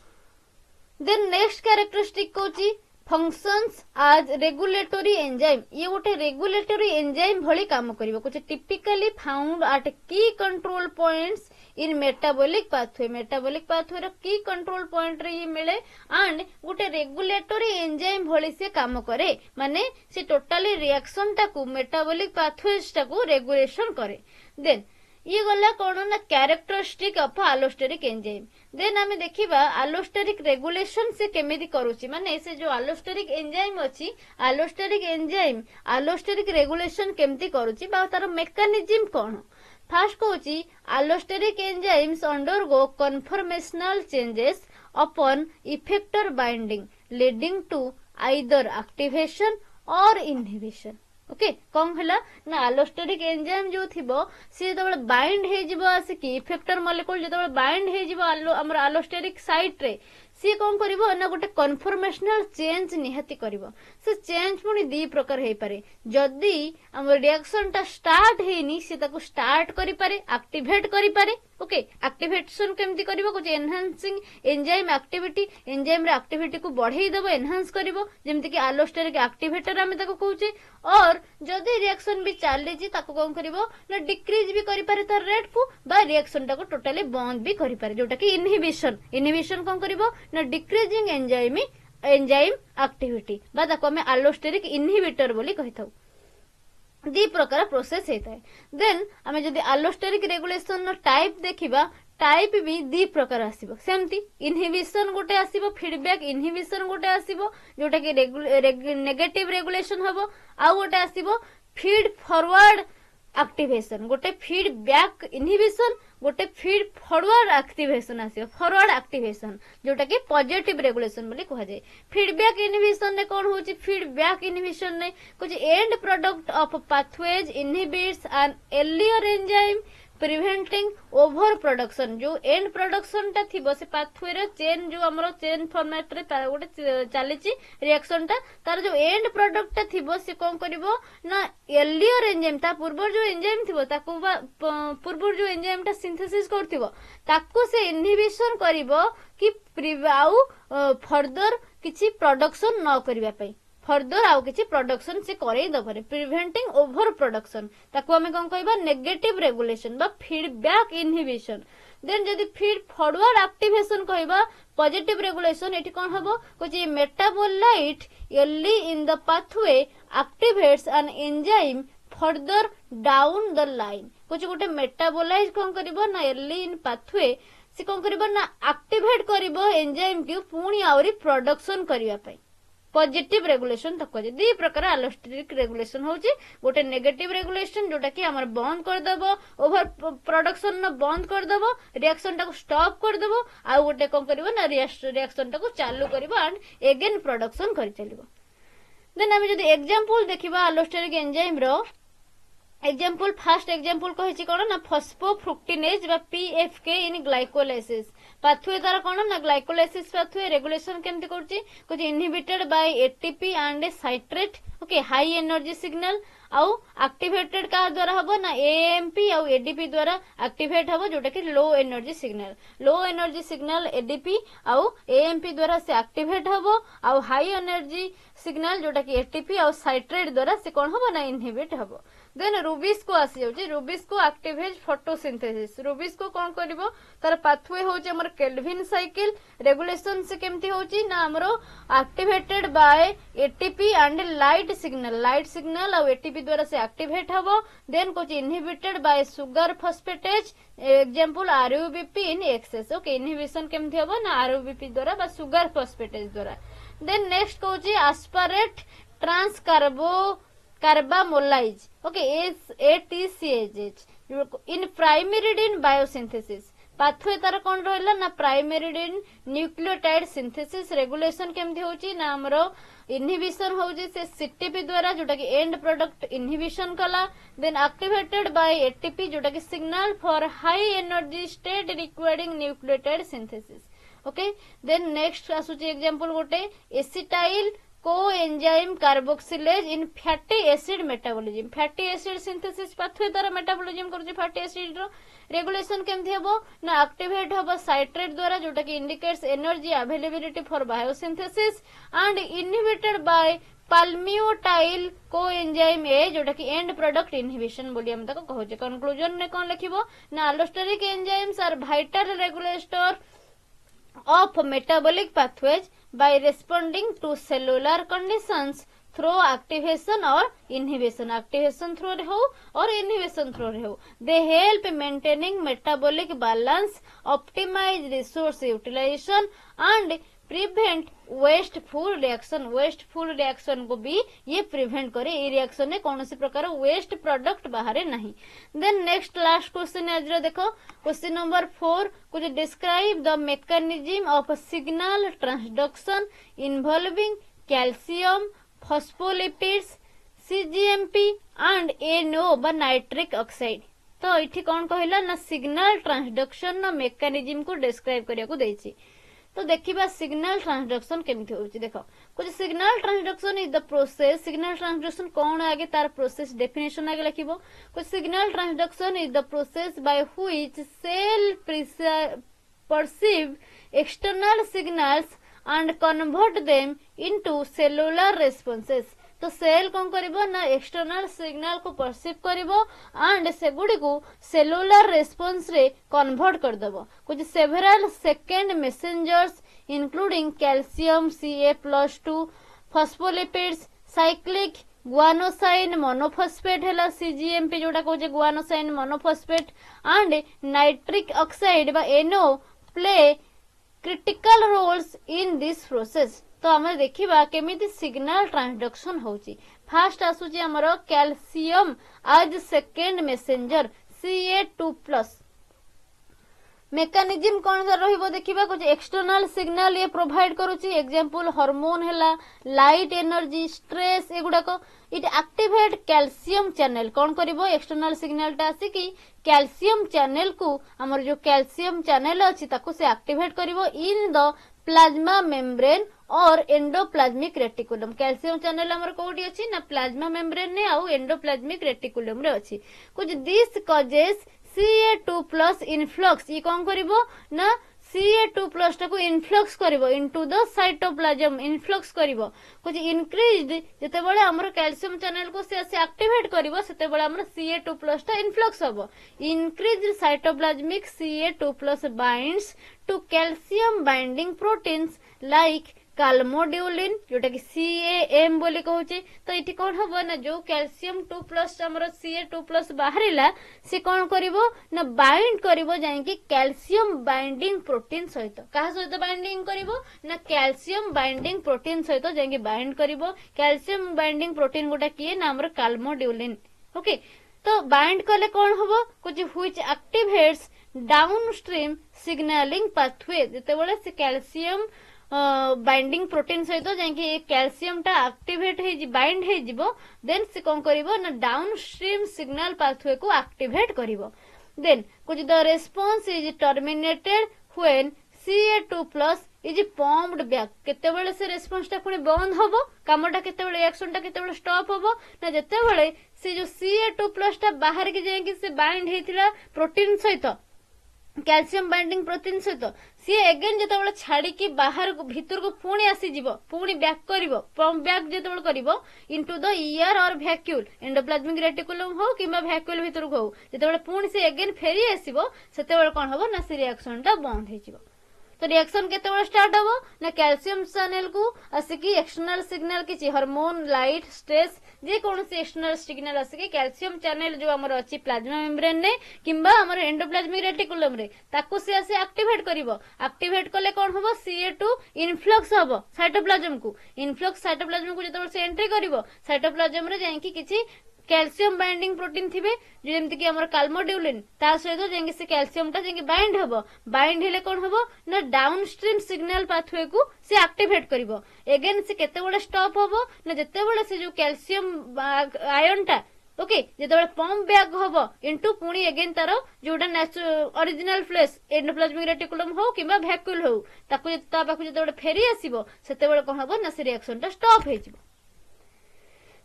देन नेक्स्ट कैरेक्टरिस्टिक कहउची functions as regulatory enzyme ये गोटे regulatory enzyme भली काम करिवो कुछ typically found at key control points in metabolic pathway row key control point रे ये मिले and गोटे regulatory enzyme भली से काम करे माने से totally reaction टाकू metabolic pathways टाकू regulation करे then ये गला कौन ना कैरेक्टरिस्टिक ऑफ अलोस्टेरिक एंजाइम देन आमे देखिबा अलोस्टेरिक रेगुलेशन से केमिति करूची माने से जो अलोस्टेरिक एंजाइम अछि अलोस्टेरिक एंजाइम अलोस्टेरिक रेगुलेशन केमिति करूची बा तार मेकानिज्म कोन फर्स्ट कहूची allosteric enzymes undergo conformational changes upon effector binding leading to either activation or inhibition okay कौन हला ना अलोस्टेरिक एंजाइम जो थिबो से जब बाइंड हे जिवो आसे कि इफेक्टर मॉलिक्यूल जब बाइंड हे जिवो हमर अलोस्टेरिक साइट रे सी कौन करिवो ना गोटे कन्फर्मेशनल चेंज निहाती करिवो से चेंज पुनी दी प्रकार हे पारे जदी हमर रिएक्शन ता स्टार्ट हेनी से ताको स्टार्ट करि पारे एक्टिवेट करि पारे ओके एक्टिवेशन केमती करिवो कुछ एनहांसिंग एंजाइम एक्टिविटी एंजाइम रे एक्टिविटी को बढ़ाई देबो एनहांस करिवो जेमति कि अलोस्टेरिक एक्टिवेटर हम ताको कहूचे और जदी रिएक्शन भी चाली जी ताको कोन करिवो ना डिक्रीज भी करि पारे तार रेट को बा रिएक्शन ताको टोटली बंद भी करि पारे जोटा कि इनहिबिशन कोन करिवो ना डिक्रीजिंग एंजाइम एक्टिविटी बा ताको हम अलोस्टेरिक इनहिबिटर बोली कहिथाउ दी प्रकार प्रोसेस होता है देन आम जदि अलोस्टेरिक रेगुलेशन नो टाइप देखिबा टाइप भी दी प्रकार आसीबो सेमती इनहिबिशन गोटे आसीबो फीडबैक इनहिबिशन गोटे आसीबो जोटा कि नेगेटिव रेगुलेशन हबो आ गोटे आसीबो फीड फॉरवर्ड एक्टिवेशन गोटे फीडबैक इनहिबिशन गोटे फीड फॉरवर्ड एक्टिवेशन आसीबो फॉरवर्ड एक्टिवेशन जोटा कि पॉजिटिव रेगुलेशन बोली कहा जाय फीडबैक इनहिबिशन ने कोन होची फीडबैक इनहिबिशन ने कुछ end product of pathways inhibits an earlier enzyme preventing over production जो एंड प्रोडक्शन ता थिबो से पाथवे रे चेन जो हमरो चेन फॉर्मेट रे गोटे चलीची रिएक्शन ता तार जो एंड प्रोडक्ट ता थिबो से कोन करबो ना एर्लियर एंजाइम ता पूर्व जो एंजाइम थिबो ताको पूर्व जो एंजाइम ता सिंथेसिस करथिबो ताको से इनहिबिशन करबो कि आउ फर्दर किछि प्रोडक्शन न करबा पई फर्दर आउ किछि प्रोडक्शन से करई दबरे प्रिवेंटिंग ओवर प्रोडक्शन ताको हमें कोन कहबा नेगेटिव रेगुलेशन बा फीडबैक इनहिबिशन देन जदि फीड फॉरवर्ड एक्टिवेशन कहबा पॉजिटिव रेगुलेशन एठी कोन हबो कुछ metabolite early in the pathway activates an enzyme further down the line कुछ गोटे मेटाबोलाइट कोन करबो ना अर्ली इन पाथवे से कोन करबो ना एक्टिवेट करबो एंजाइम के पुनी आउरी प्रोडक्शन करिया पई पॉजिटिव रेगुलेशन तक कहे दी प्रकार अलोस्टेरिक रेगुलेशन होची गोटे नेगेटिव रेगुलेशन जोटा कि हमर बंद कर देबो ओवर प्रोडक्शन न बंद कर देबो रिएक्शन टाको स्टॉप कर देबो आ गोटे कोन करबो ना रिएक्शन टाको चालू करबो एंड अगेन प्रोडक्शन कर चलिबो देन हम जदी एग्जांपल देखिबा अलोस्टेरिक एंजाइम रो एग्जांपल फर्स्ट एग्जांपल कहिछि कोन ना फॉस्फोफ्रुक्टिनेज बा पीएफके इन ग्लाइकोलाइसिस पाथवे द्वारा कोन ना ग्लाइकोलाइसिस पाथवे रेगुलेशन केमति करछि कुछ inhibited by ATP and citrate okay high energy signal आउ एक्टिवेटेड का द्वारा हबो ना एएमपी आउ एडीपी द्वारा एक्टिवेट हबो जोटा कि लो एनर्जी सिग्नल एडीपी आउ एएमपी द्वारा से एक्टिवेट हबो आउ हाई एनर्जी सिग्नल जोटा कि एटीपी आउ साइट्रेट द्वारा से कोन हबो ना इनहिबिट हबो। देन रूबिस को आसी जाउची रूबिस को एक्टिवेट फोटोसिंथेसिस रूबिस को कोन करबो तार पाथवे होची हमर केल्विन साइकिल रेगुलेशन से केमती होची ना हमरो activated by ATP and light signal और एटीपी द्वारा से एक्टिवेट हबो। देन कोची inhibited by sugar phosphatase example RuBP in excess okay inhibition केमती हबो ना आरयूबीपी द्वारा बा सुगर फॉस्फेटेज द्वारा। देन नेक्स्ट कोची aspartate transcarbamoylase okay ATCAH in pyrimidine biosynthesis pathway तार कौन रहा ना प्राइमेरिडिन न्यूक्लियोटाइड सिंथेसिस रेगुलेशन केमती होची ना हमरो इनहिबिशन होची से सीटीपी द्वारा जोटा कि एंड प्रोडक्ट इनहिबिशन कला। देन एक्टिवेटेड बाय एटीपी जोटा कि signal for high energy state requiring nucleotide synthesis okay. Then next आसुची एग्जांपल गोटे acetyl coenzyme carboxylase in fatty acid metabolism fatty acid synthesis pathway द्वारा मेटाबॉलिज्म करूची फैटी एसिड रो रेगुलेशन केमथि हबो ना एक्टिवेट हबो साइट्रेट द्वारा जोटा कि indicates energy availability for biosynthesis and inhibited by palmitoyl coenzyme A जोटा कि एंड प्रोडक्ट इनहिबिशन बोली हम ताको कहूचे। कंक्लूजन ने कोन लिखिबो ना allosteric enzymes are vital regulator of metabolic pathways by responding to cellular conditions through activation or inhibition through re ho or inhibition through re ho they help maintaining metabolic balance optimize resource utilization and prevent wasteful reaction को भी ये प्रिवेंट करे ये रिएक्शन ने कौन सी प्रकार वेस्ट प्रोडक्ट बाहर नहीं। देन नेक्स्ट लास्ट क्वेश्चन आज देखो क्वेश्चन नंबर 4 कुछ describe the mechanism of signal transduction involving calcium phospholipids CGMP and NO बा नाइट्रिक ऑक्साइड। तो इठी कौन कहला ना सिग्नल ट्रांसडक्शन न मेकानिज्म को डिस्क्राइब करिया को देछि। तो देखिबा सिग्नल ट्रांसडक्शन केमिति होउची देखो कुछ signal transduction is the process signal transduction कौन आगे तार प्रोसेस डेफिनेशन आगे लिखिबो कुछ signal transduction is the process by which cell perceive external signals and convert them into cellular responses. तो सेल कौन करिबो ना एक्सटर्नल सिग्नल को परसीव करिबो एंड सेगुडी को सेलुलर रेस्पॉन्स रे कन्वर्ट कर देबो। कुछ several second messengers including calcium Ca+2 phospholipids cyclic guanosine monophosphate हैला CGMP जोटा कहूचे गुआनोसाइन मोनोफॉस्फेट एंड नाइट्रिक ऑक्साइड बा NO play critical roles in this process. तो हमें देखिबा केमिति सिग्नल ट्रांसडक्शन होची। फास्ट आसुची हमरो calcium as second messenger Ca2+ mechanism कौन सा रहिबो देखिबा कुछ एक्सटर्नल सिग्नल ये प्रोवाइड करूची एग्जांपल हार्मोन हैला लाइट एनर्जी स्ट्रेस एगुडा को इट एक्टिवेट कैल्शियम चैनल कौन करिवो एक्सटर्नल सिग्नल टा आसी कि कैल्शियम चैनल को हमर जो कैल्शियम चैनल अछि ताको से एक्टिवेट करिवो in the plasma membrane or endoplasmic reticulum. Calcium channel हमर कोडी अछि ना प्लाज्मा मेम्ब्रेन ने आउ एंडोप्लाज्मिक रेटिकुलम रे अछि। कुछ दिस कॉजेस Ca2+ इनफ्लक्स ये कौन करिवो ना Ca2+ टाको इनफ्लक्स करिवो इनटू द साइटोप्लाज्म इनफ्लक्स करिवो। कुछ इंक्रीज्ड जते बळे हमर कैल्शियम चैनल को से एक्टिवेट करिवो सेते बळे हमर Ca2+ टा इनफ्लक्स हबो। Increased cytoplasmic Ca2+ binds to calcium binding proteins like calmodulin जोटा कि CAM बोली कहूचे। तो इठी कौन हबो ना जो कैल्शियम 2+ हमर Ca2+ बाहरिला से कौन करिवो ना बाइंड करिवो जाई कि कैल्शियम बाइंडिंग प्रोटीन सहित कहा सहित बाइंडिंग करिवो ना कैल्शियम बाइंडिंग प्रोटीन सहित जाई कि बाइंड करिवो। कैल्शियम बाइंडिंग प्रोटीन गोटा किए ना हमर काल्मोड्यूलिन ओके। तो बाइंड कले कौन हबो कुछ which activates downstream signalling pathway जते बळे से कैल्शियम बाइंडिंग प्रोटीन सहित जाई कैल्शियम टा एक्टिवेट हे बाइंड हे जिवो देन से कोन करिवो ना डाउनस्ट्रीम सिग्नल पाथवे को एक्टिवेट करिवो। देन कुछ the response is terminated when Ca2+ is pumped back केतेबेले से रेस्पॉन्स टा पुनी बंद होबो कामटा केतेबेले एक्शन टा केतेबेले स्टॉप होबो ना जेतेबेले से जो CA2+ टा बाहर के जाएंगे से बाइंड हेतिला प्रोटीन सहित कैल्शियम बाइंडिंग प्रोटीन सहित सी एगेन जो छाड़ी बाहर भीतर को पुणी आसीज पुणी बैक कर पंप बैक जो कर इनटू द ईयर और भैक्यूल एंडोप्लाज्मिक रेटिकुलम हो कि भैक्यूल भीतर को हो जो पुणी से एगेन फेरी आसो से कौन हम ना से रिएक्शन टा बंद हो। तो रिएक्शन केते स्टार्ट हबो ना कैल्शियम चैनल को आसिकी एक्सटर्नल सिग्नल किछि हार्मोन लाइट स्ट्रेस जे कौन से एक्सटर्नल सिग्नल आसिकी कैल्शियम चैनल जो हमर अछि प्लाज्मा मेम्ब्रेन ने किंबा हमर एंडोप्लाज्मिक रेटिकुलम रे ताको से आसे एक्टिवेट करिवो एक्टिवेट कले कौन हबो CA2 इनफ्लक्स हबो साइटोप्लाज्म को इनफ्लक्स साइटोप्लाज्म को जतो से एंट्री करिवो साइटोप्लाज्म रे जाई कि किछि कैल्शियम बाइंडिंग प्रोटीन थिबे जेमति कि हमर काल्मोड्यूलिन ता सहित जेंगे से कैल्शियम टा जेंगे बाइंड हबो बाइंड हेले कोन हबो ना डाउनस्ट्रीम सिग्नल पाथवे को से एक्टिवेट करिवो एगेन से केते बडे स्टॉप हबो ना जते बडे से जो कैल्शियम आयन टा ओके जेते पंप बैक हबो इनटू पुणी एगेन तारो जोडा ओरिजिनल फ्लेश एंडोप्लाज्मिक रेटिकुलम हो किबा भैक्यूल हो ताको जता पाखु जते फेरी आसीबो सेते बडे कोन हबो ना से रिएक्शन टा स्टॉप हे जिवो।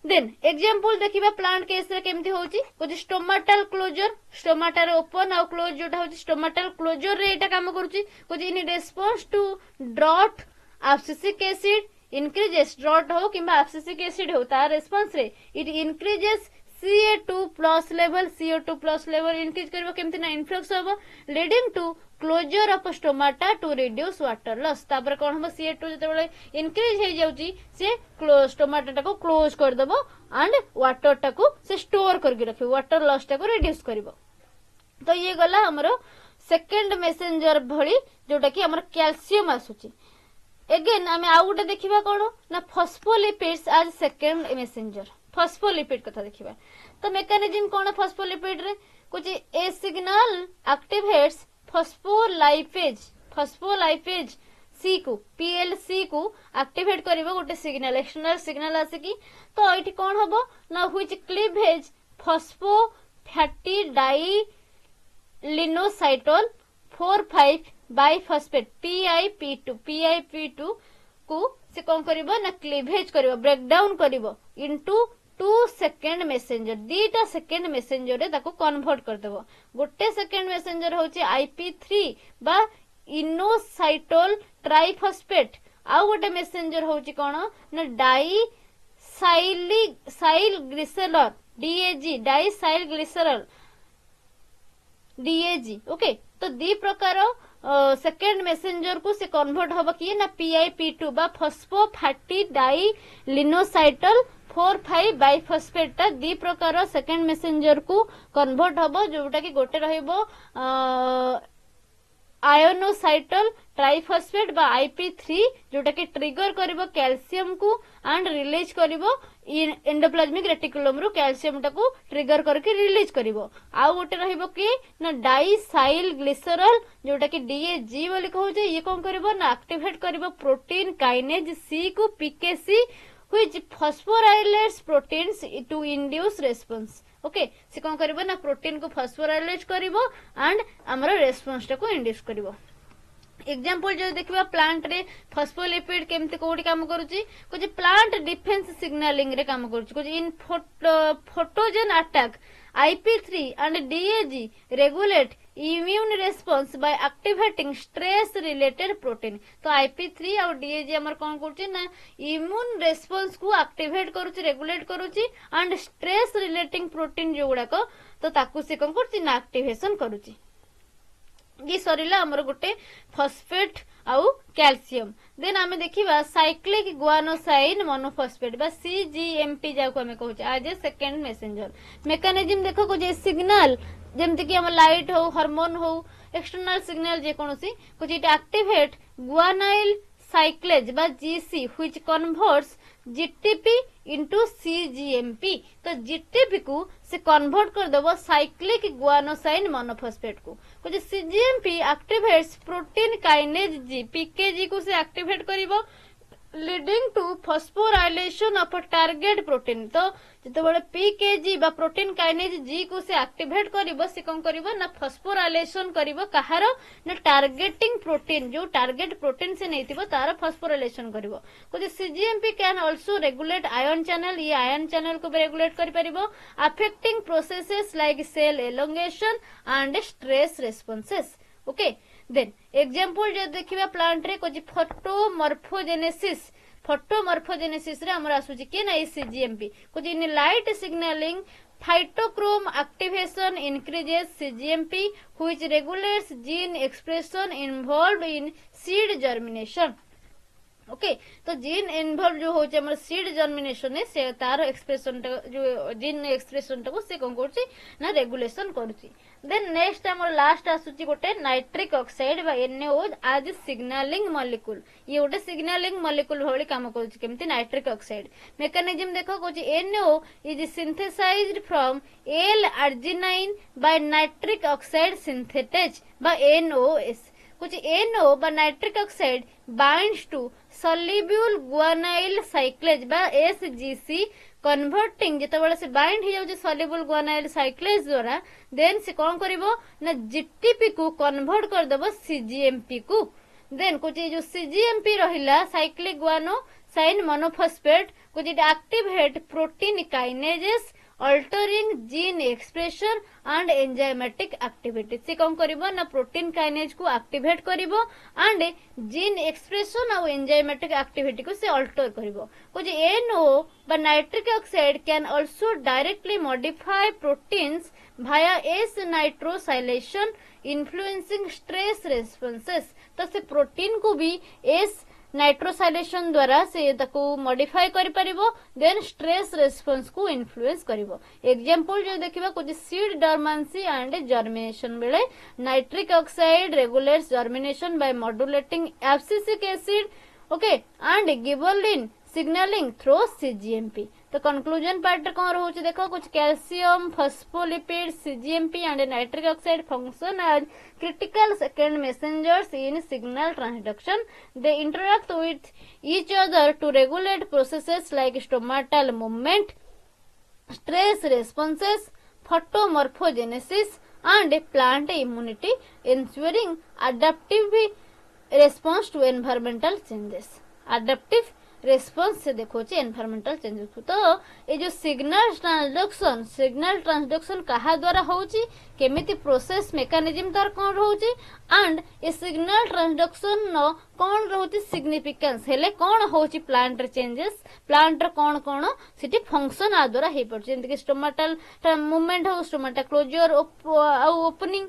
देन एग्जांपल देखिबा प्लांट केस रे केमथि होची कोजि स्टोमाटल क्लोजर स्टोमाटा रे ओपन आ क्लोज जोटा होची स्टोमाटल क्लोजर रे एटा काम करूची कोजि in response to drought abscisic acid increases drought हो किबा एब्सिसिक एसिड हो तार रेस्पोंस रे it increases CA2+ level CO2+ level increase करबो केमथि ना इनफ्लक्स होबो leading to closure of stomata to reduce water loss तापर कोन हम CA2 जते बेले इंक्रीज हे जाउची से स्टोमाटा टाको क्लोज कर देबो एंड वाटर टाको से स्टोर करके रखिबो वाटर लॉस टाको रिड्यूस करबो। तो ये गला हमरो सेकंड मेसेंजर भली जोटा कि हमर कैल्शियम आसुची एगेन आमे आ गुटे देखिबा कोन ना फॉस्फोलिपिड्स आज सेकंड मेसेंजर फॉस्फोलिपिड कथा देखिबा। तो मेकानिज्म कोन फॉस्फोलिपिड रे कुछ ए सिग्नल एक्टिवेट्स फॉस्फोलाइपेज सी को PLC को एक्टिवेट करिवो गोटे सिग्नल एक्सटर्नल सिग्नल आसे की तो एठी कोन हबो ना which cleavage phosphatidylinositol 4,5 bisphosphate PIP2 को से कोन करिवो ना क्लीवेज करिवो ब्रेक डाउन करिवो इनटू 2 सेकेंड मेसेंजर दीटा सेकेंड मेसेंजर रे ताको कन्वर्ट कर देबो गोटे सेकेंड मेसेंजर होची IP3 बा इनोसाइटोल ट्राइफॉस्फेट आ गोटे मेसेंजर होची कोन ना डाई साइल ग्लिसरॉल DAG डाई साइल ग्लिसरॉल DAG ओके। तो दी प्रकार सेकेंड मेसेंजर को से कन्वर्ट होबो कि ना PIP2 बा फॉस्फो फैटी डाई लिनोसाइटल 4,5 बाइफॉस्फेट टा दी प्रकार सेकेंड मेसेंजर को कन्वर्ट हबो जोटा कि गोटे रहइबो आयोनोसाइटल ट्राइफॉस्फेट बा IP3 जोटा कि ट्रिगर करिवो कैल्शियम को एंड रिलीज करिवो एंडोप्लाज्मिक रेटिकुलम रो कैल्शियम टा को ट्रिगर करके रिलीज करिवो आ गोटे रहइबो कि ना डाइसाइल ग्लिसरॉल जोटा कि DAG बोली कहू जे ये कोन करिवो ना एक्टिवेट करिवो प्रोटीन काइनेज C को PKC which phosphorylates proteins to induce response okay से कोन करिवो ना प्रोटीन को फॉस्फोराइलेट करिवो एंड हमरो रेस्पोंस टा को इंड्यूस करिवो। एग्जांपल जो देखिबा प्लांट रे फॉस्फोलिपिड केमते कोडी काम करूची कुछ प्लांट डिफेंस सिग्नलिंग रे काम करूची कुछ इन फोटोजन attack IP3 and DAG regulate immune response by activating stress related protein। तो IP3 और DAG हमर कोन करछि ना इम्यून रेस्पॉन्स को एक्टिवेट करूछि रेगुलेट करूछि एंड स्ट्रेस रिलेटिंग प्रोटीन जोगुडा को तो ताकू से कोन करछि ना एक्टिवेशन करूछि। ये सरीला हमर गोटे फॉस्फेट आउ कैल्शियम देन आमे देखिबा साइक्लिक गुआनोसाइन मोनोफॉस्फेट बा CGMP जाको हमें कहू आज ए सेकंड मेसेंजर मेकानिज्म देखो को जे सिग्नल जेमति कि हम लाइट हो हार्मोन हो एक्सटर्नल सिग्नल जे कोनोसी कुछ इट एक्टिवेट गुआनाइल साइक्लेज बा GC which converts GTP into CGMP। तो GTP को से कन्वर्ट कर देबो साइक्लिक गुआनोसाइन मोनोफॉस्फेट को कुछ CGMP activates protein kinase G PKG को से एक्टिवेट करिवो leading to phosphorylation of target protein. तो जितेबाला पीकेजी बा प्रोटीन काइनेज जी को से एक्टिवेट करिवो से कोन करिवो ना फॉस्फोराइलेशन करिवो कहार ना टारगेटिंग प्रोटीन जो टारगेट प्रोटीन से नैतिबो तार फॉस्फोराइलेशन करिवो। कोजे cGMP can also regulate ion channel, ये आयन चैनल को भी रेगुलेट करि परिबो affecting processes like cell elongation and stress responses. Okay then example जो देखिबा प्लांट रे कोजी फोटोमॉर्फोजेनेसिस। फोटोमॉर्फोजेनेसिस रे हमर आसुची के ना सीजीएमपी कोजी in light signalling phytochrome activation increases CGMP which regulates gene expression involved in seed germination। Okay तो जीन इन्वॉल्व जो होचे हमर सीड जर्मिनेशन से तार एक्सप्रेशन जो जीन एक्सप्रेशन को से कोन करछि ना रेगुलेशन करछि। देन नेक्स्ट हमर लास्ट आसुची गोटे नाइट्रिक ऑक्साइड बा NaO आज सिग्नलिंग मॉलिक्यूल। ये गोटे सिग्नलिंग मॉलिक्यूल भली काम करछि केमति नाइट्रिक ऑक्साइड मेकानिज्म देखो कोछि NaO is synthesised from L-arginine by nitric oxide synthetase बा NOS। कुछ NO बा nitric oxide binds to soluble guanyl cyclase बा SGC कन्वर्टिंग जेतेबेले से बाइंड हो जाउछ soluble guanyl cyclase द्वारा देन से कोन करिवो ना जीटीपी को कन्वर्ट कर देबो सीजीएमपी को। देन कुछ जो सीजीएमपी रहिला साइक्लिक गुआनोसाइन मोनोफॉस्फेट कुछ activate protein kinases altering gene expression and enzymatic activity से कौन करिवो ना प्रोटीन काइनेज को एक्टिवेट करिवो एंड जीन एक्सप्रेशन और एंजाइमेटिक एक्टिविटी को से अल्टर करिवो। कुछ NO बा nitric oxide can also directly modify proteins via S nitrosylation influencing stress responses. तो से प्रोटीन को भी एस नाइट्रोसाइलेशन द्वारा से ताको मॉडिफाई करि परिबो देन स्ट्रेस रेस्पॉन्स को इन्फ्लुएंस करिवो। एग्जांपल जो देखिबा कुछ सीड डॉर्मेंसी एंड जर्मिनेशन बेले nitric oxide regulates germination by modulating abscisic acid okay and gibberellin signalling through cGMP. तो कंक्लूजन पार्ट कौन रोचे देखो कुछ calcium phospholipid cGMP and nitric oxide function as critical second messengers in signal transduction. They interact with each other to regulate processes like stomatal movement, stress responses, photomorphogenesis and plant immunity, ensuring adaptive response to environmental changes। adaptive response से देखो एनवायरमेंटल चेंजेस को। तो ये जो सिग्नल ट्रांसडक्शन कहा द्वारा होची केमिति प्रोसेस मेकानिज्म तार कोन रहउची एंड ए सिग्नल ट्रांसडक्शन नो कोन रहउची सिग्निफिकेंस हेले कोन होची प्लांट रे चेंजेस प्लांट रे कोन कोन सिटी फंक्शन आ द्वारा हे पड़छ जेंति कि स्टोमेटल मूवमेंट हो stomata closure opening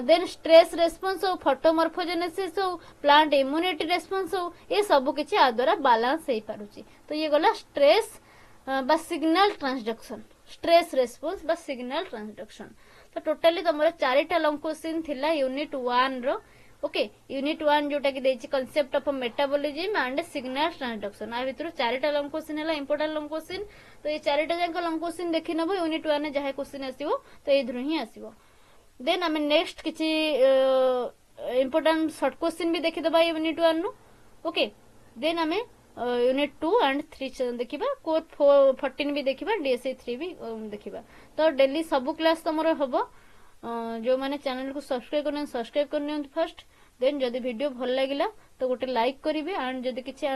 then stress response हो फोटोमॉर्फोजेनेसिस हो प्लांट इम्यूनिटी रेस्पॉन्स हो ये सब किछि आ द्वारा बैलेंस हे पारुची। तो ये गला स्ट्रेस बा सिग्नल ट्रांसडक्शन स्ट्रेस रेस्पॉन्स बा सिग्नल ट्रांसडक्शन। तो टोटली तमरा चारिटा लॉन्ग क्वेश्चन थिला यूनिट 1 रो ओके यूनिट 1 जोटा कि देछि concept of metabolism and signal transduction आ भितर चारिटा लॉन्ग क्वेश्चन हला इंपोर्टेंट लॉन्ग क्वेश्चन। तो ये चारिटा जांक लॉन्ग क्वेश्चन देखि नबो यूनिट 1 ने जहा क्वेश्चन आसीबो तो ए धरु ही आसीबो। देन हमें नेक्स्ट किछि इंपोर्टेंट शॉर्ट क्वेश्चन भी देखि दबा यूनिट 1 नु ओके। देन हमें यूनिट 2 एंड 3 देखिबा कोर 14 भी देखिबा डीएसए 3 भी देखिबा। तो डेली सब क्लास तमरो हबो जो माने चैनल को सब्सक्राइब करने फर्स्ट देन जदी वीडियो भल लागिला तो गोटे लाइक करिवे एंड जदी किछि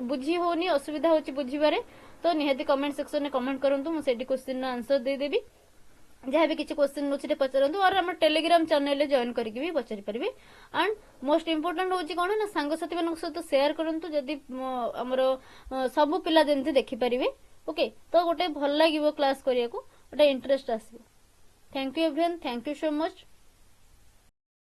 बुझी होनी असुविधा होची बुझिबारे तो निहाती कमेंट सेक्शन में कमेंट करंतु मु सेडी क्वेश्चन आंसर दे देबी। जहाँ भी किसी क्वेश्चन अच्छे पचारतु और हम टेलीग्राम चैनल जॉइन करके भी पचारि पारे। एंड मोस्ट इम्पोर्टेंट हूँ कौन ना सांगसाथी मान सहित शेयर करंतु जदि हमर सब पिला जमती देखि पारिबे ओके। तो गोटे भल लागिवो क्लास करिया को गोटे इंटरेस्ट आसीबो। Thank you everyone, thank you so much.